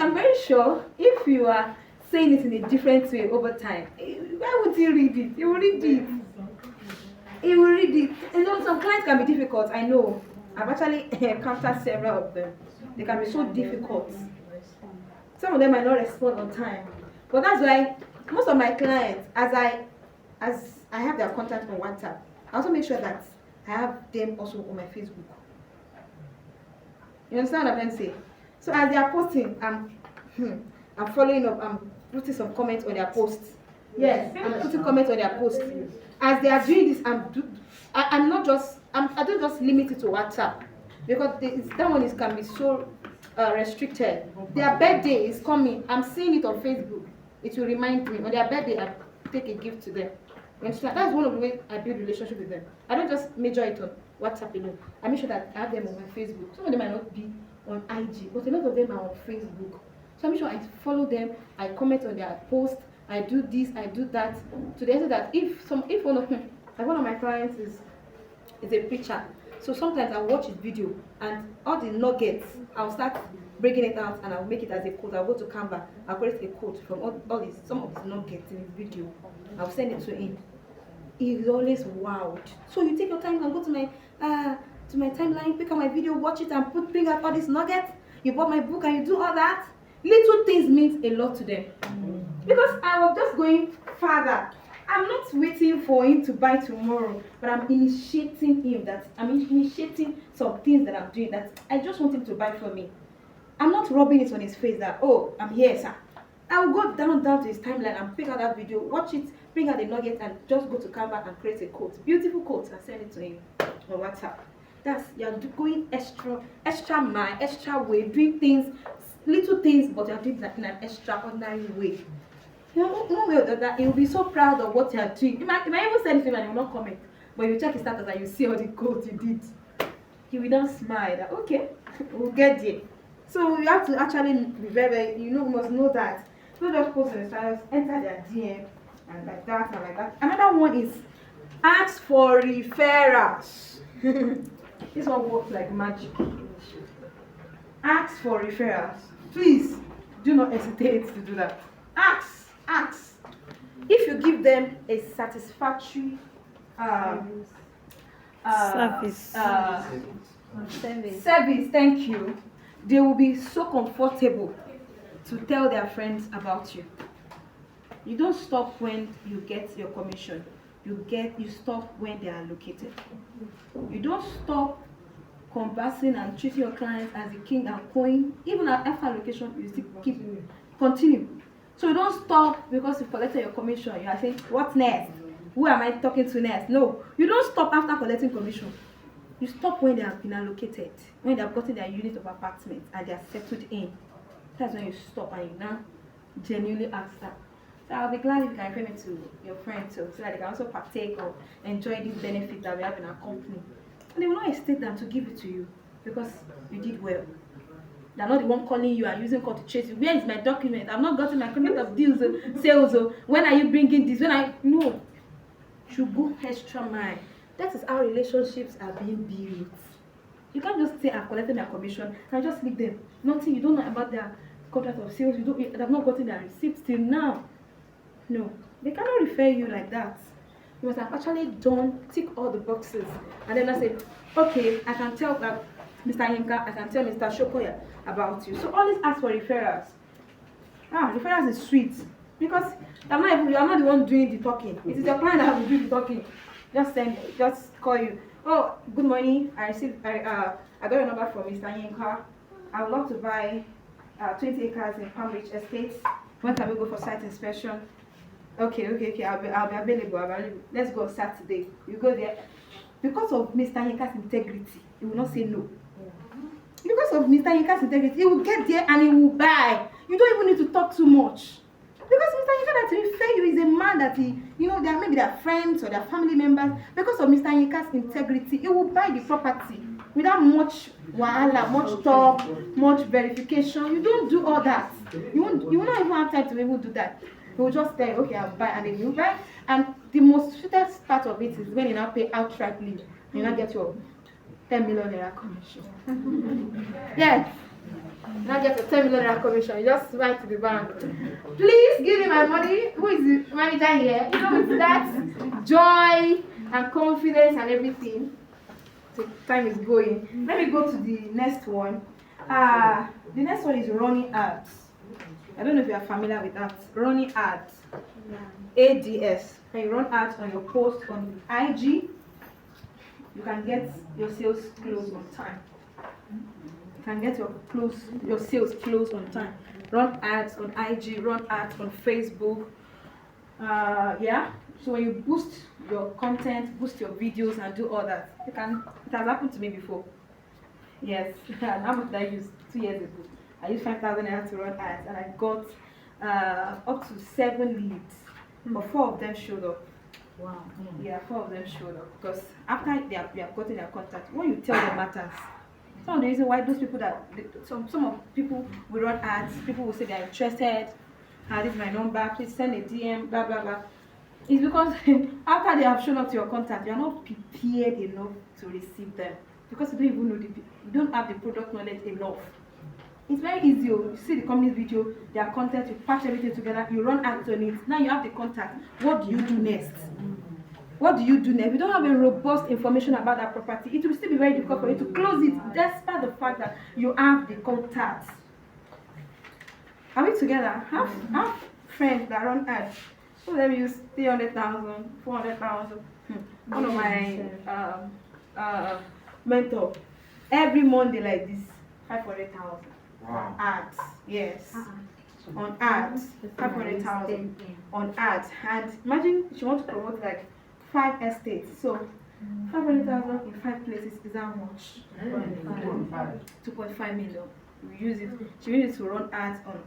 I'm very sure if you are saying it in a different way over time, why would you read it? You will read it. He will read it. And some clients can be difficult, I know. I've actually encountered several of them. They can be so difficult. Some of them might not respond on time. But that's why most of my clients, as I have their contact on WhatsApp, I also make sure that I have them also on my Facebook. You understand what I'm trying to say? So as they are posting, I'm following up, I'm putting some comments on their posts. Yes, I'm putting comments on their posts. As they are doing this, I don't just limit it to WhatsApp, because that one can be so restricted. Their birthday is coming. I'm seeing it on Facebook. It will remind me on their birthday. I take a gift to them. You understand? That's one of the ways I build relationship with them. I don't just major it on WhatsApp alone. I make sure that I have them on my Facebook. Some of them might not be on IG, but a lot of them are on Facebook. So I make sure I follow them. I comment on their posts. I do this. I do that. To the extent that if one of my clients is a preacher, so sometimes I'll watch his video and all the nuggets, I'll start breaking it out and I'll make it as a quote. I'll go to Canva, I'll create a quote from some of his nuggets in his video. I'll send it to him. He's always wowed. So you take your time and go to my timeline, pick up my video, watch it and bring out all these nuggets. You bought my book and you do all that. Little things means a lot to them. Because I was just going further. I'm not waiting for him to buy tomorrow, but I'm initiating him I'm initiating some things that I'm doing that I just want him to buy for me. I'm not rubbing it on his face that, oh, I'm here, sir. I will go down to his timeline and pick out that video, watch it, bring out the nugget, and just go to Canva and create a quote. Beautiful quote, and send it to him on WhatsApp. You're going extra mile, extra way, doing things, little things, but you're doing that in an extraordinary way. You know, one way or the other, he will be so proud of what you are doing. You might even send it to him and he will not comment, but you check his status and you see all the quotes you did. He will not smile that, okay, we'll get there. So you have to actually be very, you must know that. Don't just post on the status, enter their DM, and like that and like that. Another one is ask for referrals. This one works like magic. Ask for referrals. Please do not hesitate to do that. Ask. If you give them a satisfactory service, thank you, they will be so comfortable to tell their friends about you. You don't stop when you get your commission. You stop when they are located. You don't stop conversing and treating your clients as a king and queen. Even after location, you still continue. So you don't stop because you collected your commission. You are saying, what next? Who am I talking to next? No, you don't stop after collecting commission. You stop when they have been allocated, when they have gotten their unit of apartments and they are settled in. That's when you stop and you now genuinely ask that. So I'll be glad if you can refer me to your friends so that they can also partake or enjoy these benefits that we have in our company. And they will not hesitate them to give it to you because you did well. They're not the one calling you and using call to chase you. Where is my document? I've not gotten my contract of deals, sales. When are you bringing this? No. You should go extra mile. That is how relationships are being built. You can't just say I've collected my commission and just leave them. Nothing, you don't know about their contract of sales. They have not gotten their receipts till now. No, they cannot refer you like that. You must have actually tick all the boxes. And then I say, okay, I can tell Mr. Yinka, I can tell Mr. Shokoya about you. So always ask for referrals. Referrals is sweet because you are not the one doing the talking. It is your client that has to do the talking. Just call you. Oh, good morning. I got your number from Mr. Yinka. I would love to buy 20 acres in Palm Ridge Estates. When can we go for site inspection? Okay. I'll be available. Let's go on Saturday. You go there. Because of Mr. Yinka's integrity, he will not say no. Because of Mr. Yinka's integrity, he will get there and he will buy. You don't even need to talk too much. Because Mr. Yinka that refer you is a man that they are maybe their friends or their family members. Because of Mr. Yinka's integrity, he will buy the property without much wahala, much talk, much verification. You don't do all that. You will not even have time to even do that. He will just tell you, okay, I'll buy, and then you buy. And the most sweetest part of it is when you now pay outrightly, you now get your 10 million naira commission. Yes. Now get a 10 million naira commission. You just write to the bank. Please give me my money. Who is the manager here? With that joy, and confidence and everything. So time is going. Let me go to the next one. The next one is running ads. I don't know if you are familiar with that. Running ads. ADS. When you run ads on your post on IG, you can get your sales closed on time. You can get your sales closed on time. Run ads on IG, run ads on Facebook. Yeah. So when you boost your content, boost your videos, and do all that, it has happened to me before. Yes. How much did I use 2 years ago? I used 5,000 naira to run ads, and I got up to 7 leads, but 4 of them showed up. Wow. Yeah, 4 of them showed up because after you have gotten their contact, what you tell them matters. Some of the reason why those people some of people will run ads, people will say they are interested. This is my number, please send a DM, blah blah blah. It's because after they have shown up to your contact, you are not prepared enough to receive them because you don't even know you don't have the product knowledge enough. It's very easy. You see the company's video, their content, you patch everything together, you run ads on it. Now you have the contact. What do you do next? What do you do next? If you don't have a robust information about that property, it will still be very difficult for you to close it, despite the fact that you have the contacts. Are we together? Have friends that run ads. So let me use 300,000, 400,000. One of my mentor, every Monday like this, 500,000. Wow. Ads, yes. On ads, 500,000 on ads. And imagine she wants to promote like 5 estates. So 500,000 in 5 places is how much? 2.5 million. We use it. She uses it to run ads on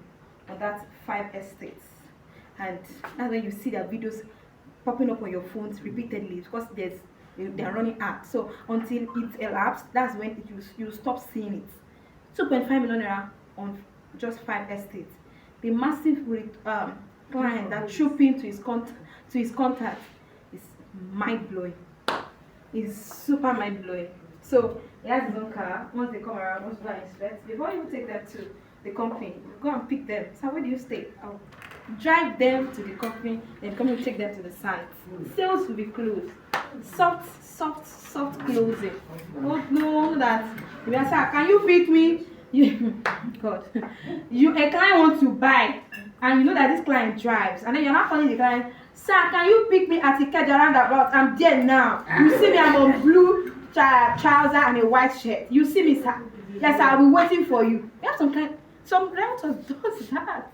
that 5 estates. And that's when you see their videos popping up on your phones repeatedly because they are running ads. So until it elapsed, that's when you stop seeing it. 2.5 million naira on just 5 estates. The massive client that trooped into his contact is mind blowing. It's super mind blowing. So he has his own car. Once they come around, once they inspect, before you take them to the company, you go and pick them. So where do you stay? I'll drive them to the company, then the company will take them to the site. Sales will be closed. Soft closing. Don't know that you will say, can you pick me? God, a client wants to buy, and you know that this client drives, and then you're not calling the client, sir, can you pick me at the Ikeja roundabout? I'm there now. You see me, I'm on blue trouser and a white shirt. You see me, sir? Yes, I'll be waiting for you. You have some realtors does that.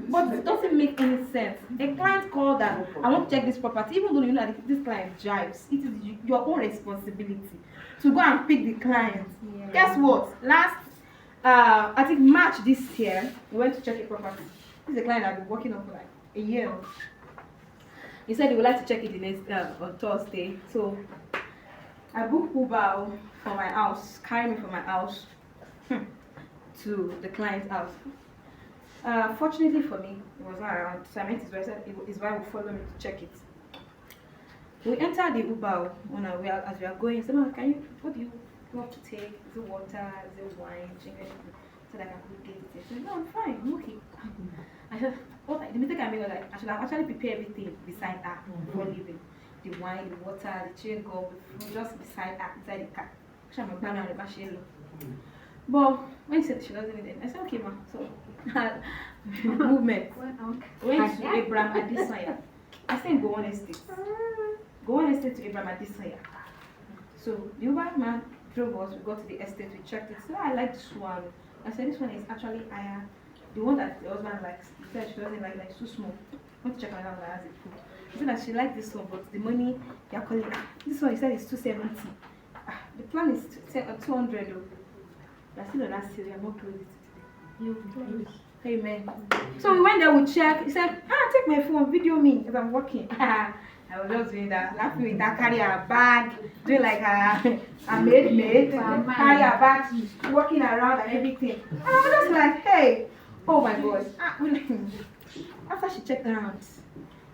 But it doesn't make any sense. A client called that I want to check this property, even though you know that this client drives. It is your own responsibility to go and pick the client. Yeah. Guess what? Last, I think March this year, we went to check a property. This is a client I've been working on for like a year. He said he would like to check it the next on Thursday. So I booked Uber for my house, carry me from my house to the client's house. Fortunately for me, it was not around. So I met his wife. His wife would follow me to check it. We entered the Uber as we are going. He said, what do you want to take? Is it water? Is it wine? Drink? So that I can get it. I said, no, I'm fine. I'm okay. I said, the mistake I made was like, I should have actually prepared everything beside her before leaving. The wine, the water, the chewing gum, just beside her, inside the car. But when she said she doesn't need it, I said, okay, ma. So, movement. Went to Abraham Adesanya. I stay in Gowon Estate. Gowon Estate to Abraham Adesanya. So, the Uber man drove us, we got to the estate, we checked it. So, I like this one. I said, this one is actually higher. The one that the husband likes, he said she doesn't like it's too small. I want to check on that one that has it full. He said that she liked this one, but the money they are calling, this one he said is 270. The plan is 200 though. But still on that series, I'm not close it. Amen. So we went there, we checked. He said, take my phone, video me because I'm working. I was just doing that, laughing with that, carry a bag, doing like a maid, carry a bag, walking around and everything. And I was just like, hey, oh my God. After she checked around,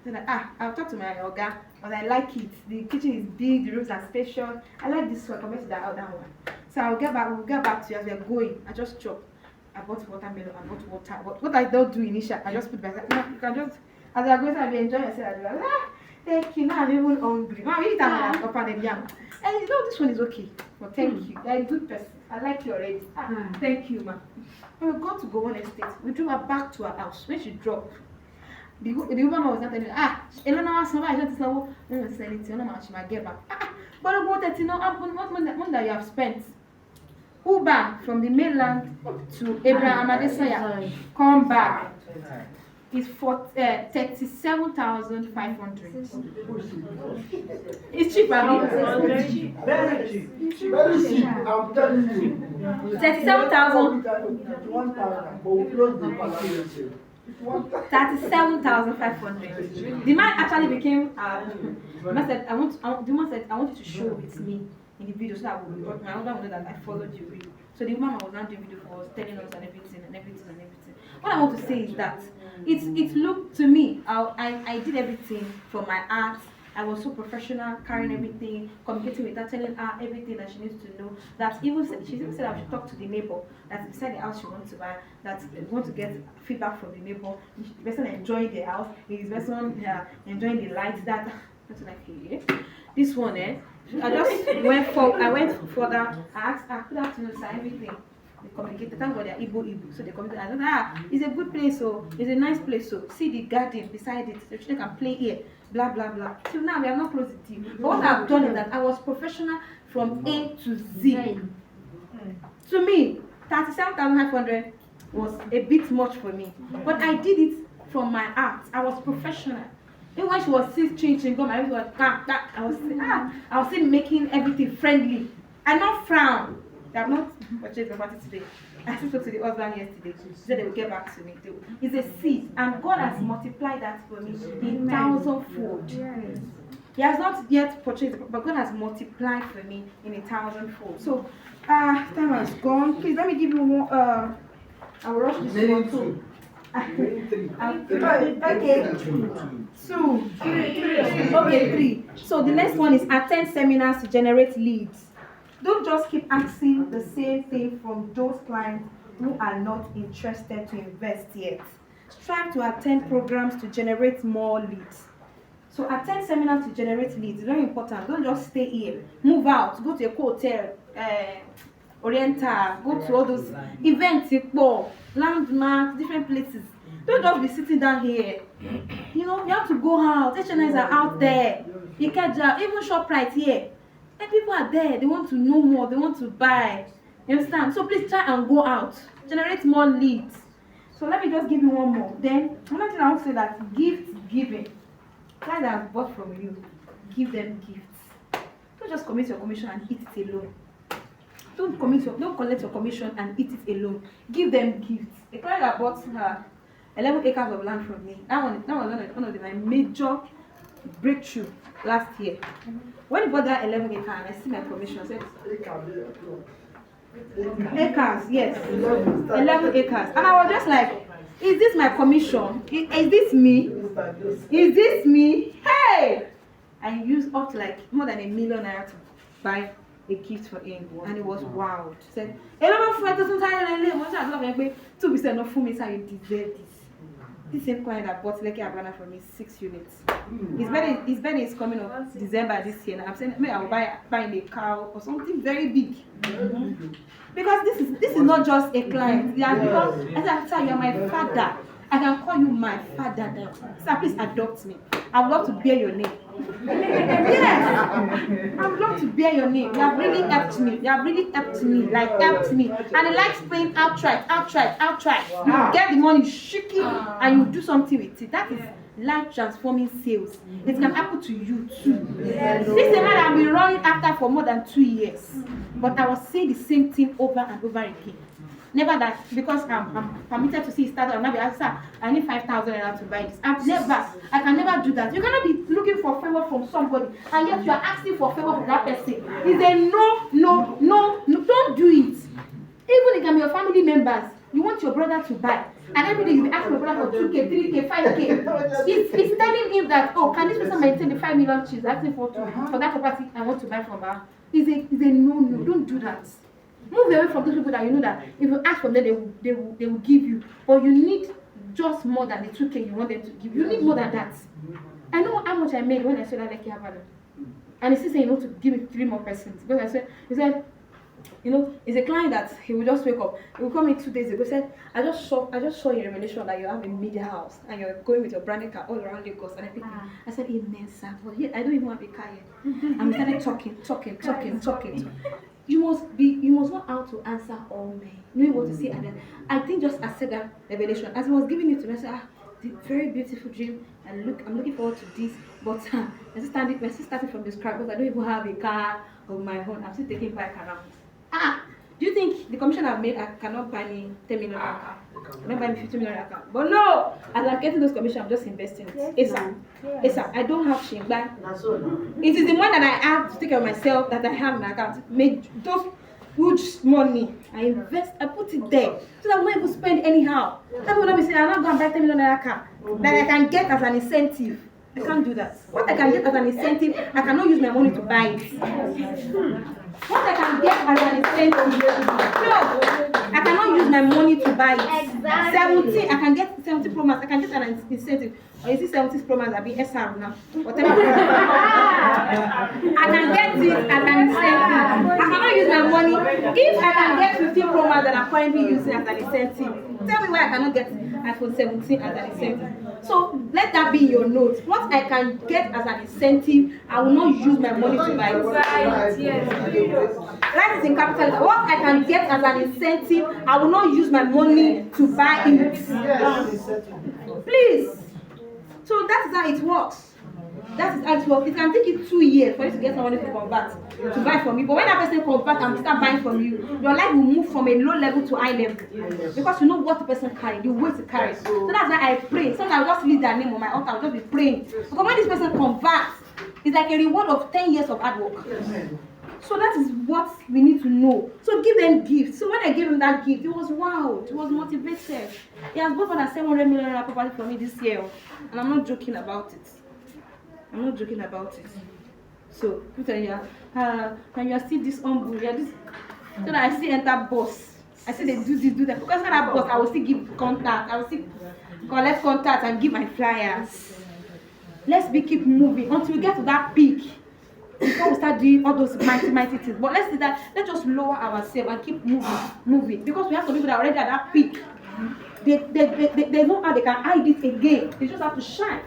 she's like, I'll talk to my Oga, but I like it. The kitchen is big, the rooms are spacious. I like this one compared to the other one. So we'll get back to you as we're going. I just chopped. I bought watermelon, I bought water. But what I don't do initially, I just put by you can just, as you're going to be enjoying yourself, Thank you. Now I'm even hungry. Mom, eat that up and yam. And you know this one is okay. Well, thank you. You're a good person. I like you already. Thank you, ma. When we got to go on estate, we drove her back to her house. When she dropped, the woman was not telling me, Elena was somebody, I just said, oh, no, sell it, no, she might get back. But I wanted to know what that you have spent. Uber from the mainland to Abraham Adesanya, come back. Is for 37,500. It's cheap, I mean. Very cheap. Very cheap. I'm telling you. 37,000. 1,500. 37,500. The man actually became. The man said, the woman said, I want you to show with me in the video so that my husband will know that I followed you. So the woman was now doing video for us, telling us and everything and everything and everything. What I want to say is that it looked to me, I did everything from my art. I was so professional, carrying everything, communicating with her, telling her everything that she needs to know. That she even said I should talk to the neighbor that's beside the house she wants to buy, that we want to get feedback from the neighbor. The person enjoying the house, the person enjoying the lights. That's like, yeah. This one, I went further. I asked her, good afternoon, sir, everything. They communicated. Thank God they are Igbo. So they communicated. I said, it's a good place, so it's a nice place. So see the garden beside it. The children can play here. Blah blah blah. Till now we have not closed the deal. But what I've done is that I was professional from A to Z. To me, 37,500 was a bit much for me. But I did it from my art. I was professional. Even when she was still changing, I was still making everything friendly. I not frown. They have not purchased the property today. I still spoke to the husband yesterday. She said they will get back to me. It's a seed, and God has multiplied that for me in 1,000-fold. Yes. He has not yet purchased it, but God has multiplied for me in 1,000-fold. So, time has gone. Please let me give you one. I will rush this one too. Okay, 3. So the next one is attend seminars to generate leads. Don't just keep asking the same thing from those clients who are not interested to invest yet. Strive to attend programs to generate more leads. So attend seminars to generate leads. Very important. Don't just stay here. Move out. Go to a hotel, Oriental. Go to all those events, landmarks, different places. Don't just be sitting down here. You know, you have to go out. HNIs are out there. Ikeja, even ShopRite here. And people are there, they want to know more, they want to buy. You understand? So please try and go out. Generate more leads. So let me just give you one more. Then, another thing I want to say that gift giving. Clients that have bought from you, give them gifts. Don't just commit your commission and eat it alone. Don't collect your commission and eat it alone. Give them gifts. A client that bought 11 acres of land from me. That was one of my major breakthrough last year. When he bought that 11 acres and I see my commission, I said, acres, yes. 11 acres. And I was just like, is this my commission? Is this me? Is this me? Hey! I used up to like more than $1 million to buy a gift for him. And it was wild. He said, 2% not for me, so you deserve this. This same client that bought Lekki Abrana for me 6 units. His birthday is coming up December this year. And I'm saying maybe I'll buy a cow or something very big. Because this is not just a client. Yeah, because as I tell you, you're my father. I can call you my father now. Sir, please adopt me. I would love to bear your name. Yes, I would love to bear your name. You have really helped me. Helped me. And he likes paying outright. You get the money shaking and you do something with it. That is life transforming sales. It can happen to you too. Yes. This is a man I've been running after for more than 2 years. But I was saying the same thing over and over again. Never that because I'm permitted to see his startup and I'll be asking, sir, I need 5,000 to buy this. I can never do that. You cannot be looking for favor from somebody and yet you are asking for favor from that person. It's a no, don't do it. Even it can be your family members. You want your brother to buy. And every day you be asking your brother for 2K, 3K, 5K. It's telling him that, oh, can this person maintain the 5 million she's asking for that property I want to buy from her? It's a no. Don't do that. Move away from those people that you know that if you ask from them, they will give you. But you need just more than the 2K you want them to give. You need more than that. I know how much I made when I said that like Havana. And he still saying, to give me 3 more persons. Because he said, it's a client that he will just wake up. He will call me 2 days ago. He said, I just saw in revelation that you have a media house and you're going with your branded car all around Lagos and everything. I said, amen, sir. But here, I don't even have a car yet. And we started talking. You must know how to answer all men. Knowing what to say. And then I think just I said that revelation. As he was giving it to me, I said, the very beautiful dream. And I'm looking forward to this. But I'm still starting from the scratch because I don't even have a car of my own. I'm still taking bike around. Do you think the commission I've made, I cannot buy me 10 million car? I cannot buy me 50 million car. But no, as I'm getting those commissions, I'm just investing it. Yes, sir. I don't have shingbai. It is the money that I have to take care of myself that I have in my account. Make those huge money. I invest, I put it there. So that I won't even spend anyhow. That will not be saying, I'm not going to buy 10 million car. That I can get as an incentive. I can't do that. What I can get as an incentive, I cannot use my money to buy it. What I can get as an incentive, no, I cannot use my money to buy it. Exactly. 17, I can get 70 Pro Max, I can get an incentive. Or is it 70 Pro Max? I'll be SR now. Whatever. I can get it as an incentive. I cannot use my money. If I can get 15 Pro Max that I'm currently using as an incentive, tell me why I cannot get iPhone 17 as an incentive. So let that be your note. What I can get as an incentive, I will not use my money to buy it. Right, yes. That is in capitalism. What I can get as an incentive, I will not use my money to buy it. Please. So that is how it works. That is how it works. It can take you 2 years for you to get somebody to convert, to buy from you. But when that person converts and start buying from you, your life will move from a low level to high level. Because you know what the person carries, the weight to carry. So that's why I pray. Sometimes I'll just leave their name on my altar, I'll just be praying. Because when this person converts, it's like a reward of 10 years of hard work. So that is what we need to know. So give them gifts. So when I gave him that gift, it was wow. It was motivated. He has bought more than 700 million property for me this year. And I'm not joking about it. I'm not joking about it. So, can you still this humble? So that I still enter boss. I say they do this, do that. Because when I boss, I will still give contact. I will still collect contact and give my flyers. Let's keep moving until we get to that peak. Before we start doing all those mighty things. But let's do that. Let's just lower ourselves and keep moving. Because we have some people that are already at that peak. They know how they can hide it again. They just have to shine.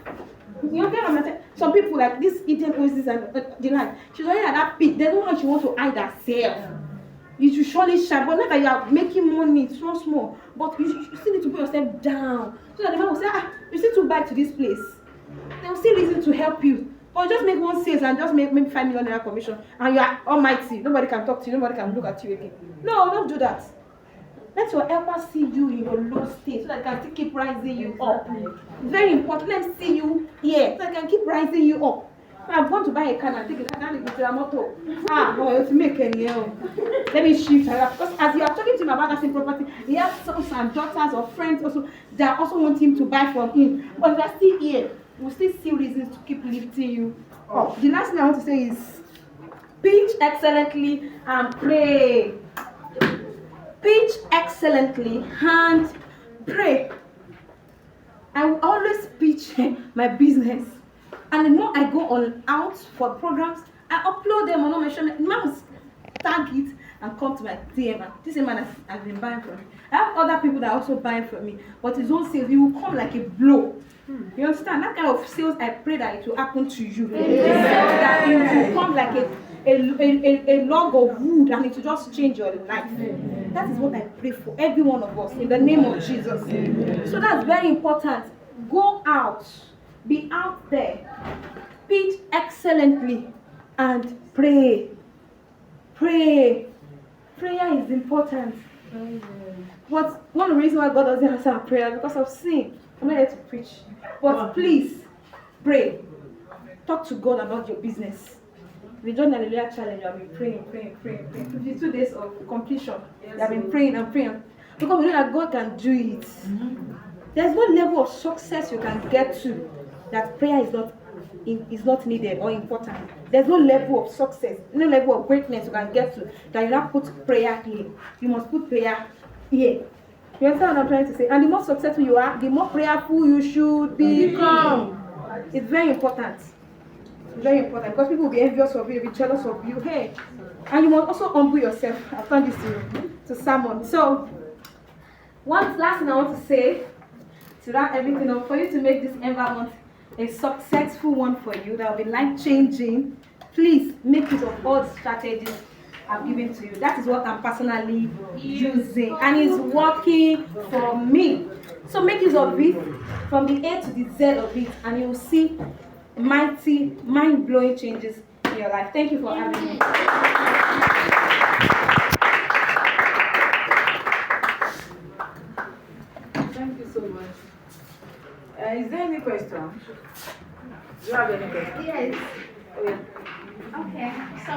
You know, some people like this Indian Oasis and the like, she's already at that peak. They don't know how she wants to hide herself. You should surely shine, but not that you are making money, it's not small. But you still need to put yourself down. So that the man will say, you still too bad to this place. They will still reason to help you. But just make one sales and just make maybe 5 million naira commission and you are almighty. Nobody can talk to you, nobody can look at you again. No, don't do that. Let your helper see you in your low state so that they can still keep rising you up. It's very important. Let them see you here so they can keep rising you up. I'm going to buy a car and take it. I can't leave it to a motor. No, to make any let me shift her up. Because as you are talking to him about that same property, he has sons and daughters or friends also that also want him to buy from him. But we are still here. We still see reasons to keep lifting you up. The last thing I want to say is pitch excellently and pray. Pitch excellently and pray. I will always pitch my business. And the more I go out for programs, I upload them on my channel. Man tag it and come to my DM. This man has been buying from me. I have other people that are also buying from me. But his own sales, it will come like a blow. You understand? That kind of sales, I pray that it will happen to you. That it will come like a log of wood and it will just change your life. That is what I pray for every one of us in the name of Jesus. So that's very important. Go out. Be out there. Pitch excellently and pray. Pray. Prayer is important. But one of the reasons why God doesn't answer our prayer is because of sin. I'm not here to preach. But please, pray. Talk to God about your business. We joined the Hallelujah Challenge. You have been praying. 52 days of completion. You have been praying and praying. Because we know that God can do it. There's no level of success you can get to that prayer is not needed or important. There's no level of success, no level of greatness you can get to that you have put prayer here. You must put prayer here. You understand what I'm trying to say? And the more successful you are, the more prayerful you should become. It's very important. Very important because people will be envious of you, they'll be jealous of you. Hey, and you must also humble yourself. I've done this to someone. So, one last thing I want to say to wrap everything up, for you to make this environment a successful one for you, that will be life changing, please make use of all the strategies I've given to you. That is what I'm personally using, and it's working for me. So make use of it from the A to the Z of it, and you will see mighty, mind-blowing changes in your life. Thank you for having me. Thank you so much. Is there any question? Do you have any question? Yes. Oh, yeah. Okay. So,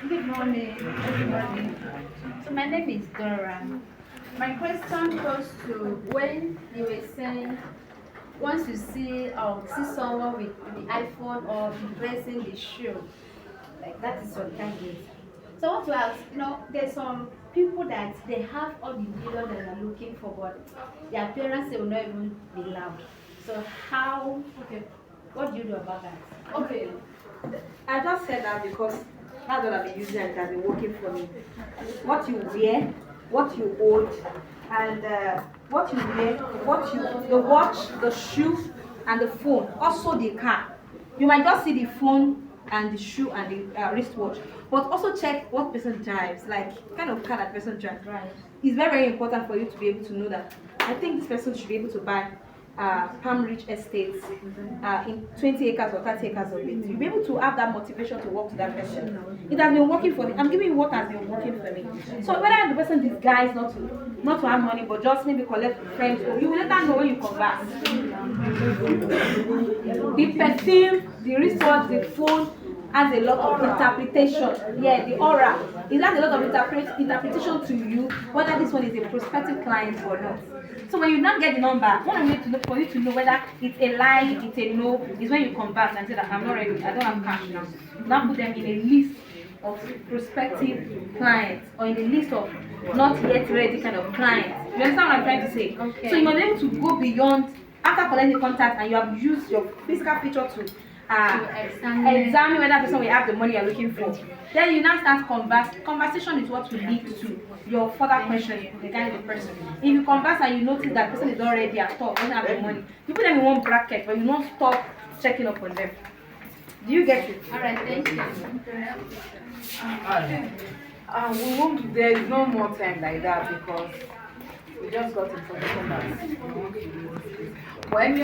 good morning, everybody. So my name is Dora. My question goes to when you were saying once you see someone with the iPhone or dressing the shoe, like that is what that is. So I want to ask, there's some people that they have all the million that they're looking for, but their parents will not even be loud. So what do you do about that? Okay, I just said that because that's what I've been using and it has been working for me. What you wear, what you hold, and what you wear, the watch, the shoe, and the phone, also the car. You might just see the phone and the shoe and the wristwatch, but also check what person drives, like kind of car that person drives. Right. It's very, very important for you to be able to know that. I think this person should be able to buy Palm Rich Estates in 20 acres or 30 acres of it. You'll be able to have that motivation to work to that person. It has been working for me. I'm giving you what has been working for me. So whether the person disguised not to have money, but just maybe collect friends, you will later know when you converse. The perfume, the wristwatch, the phone has a lot of interpretation. Yeah, the aura. It has a lot of interpretation to you whether this one is a prospective client or not. So when you now get the number, what I need to look for you to know whether it's a lie, it's a no, is when you convert and say that I'm not ready, I don't have cash now. Now put them in a list of prospective clients or in a list of not yet ready kind of clients. You understand what I'm trying to say? Okay. So you must be able to go beyond after collecting contact and you have used your physical feature to examine whether person will have the money you're looking for. Then you now start conversation is what will lead to your further questions regarding the person. If you converse and you notice that person is already at top, doesn't have the money, you put them in one bracket, but you don't stop checking up on them. Do you get it? All right, thank you. We won't. There is no more time like that because we just got information that. When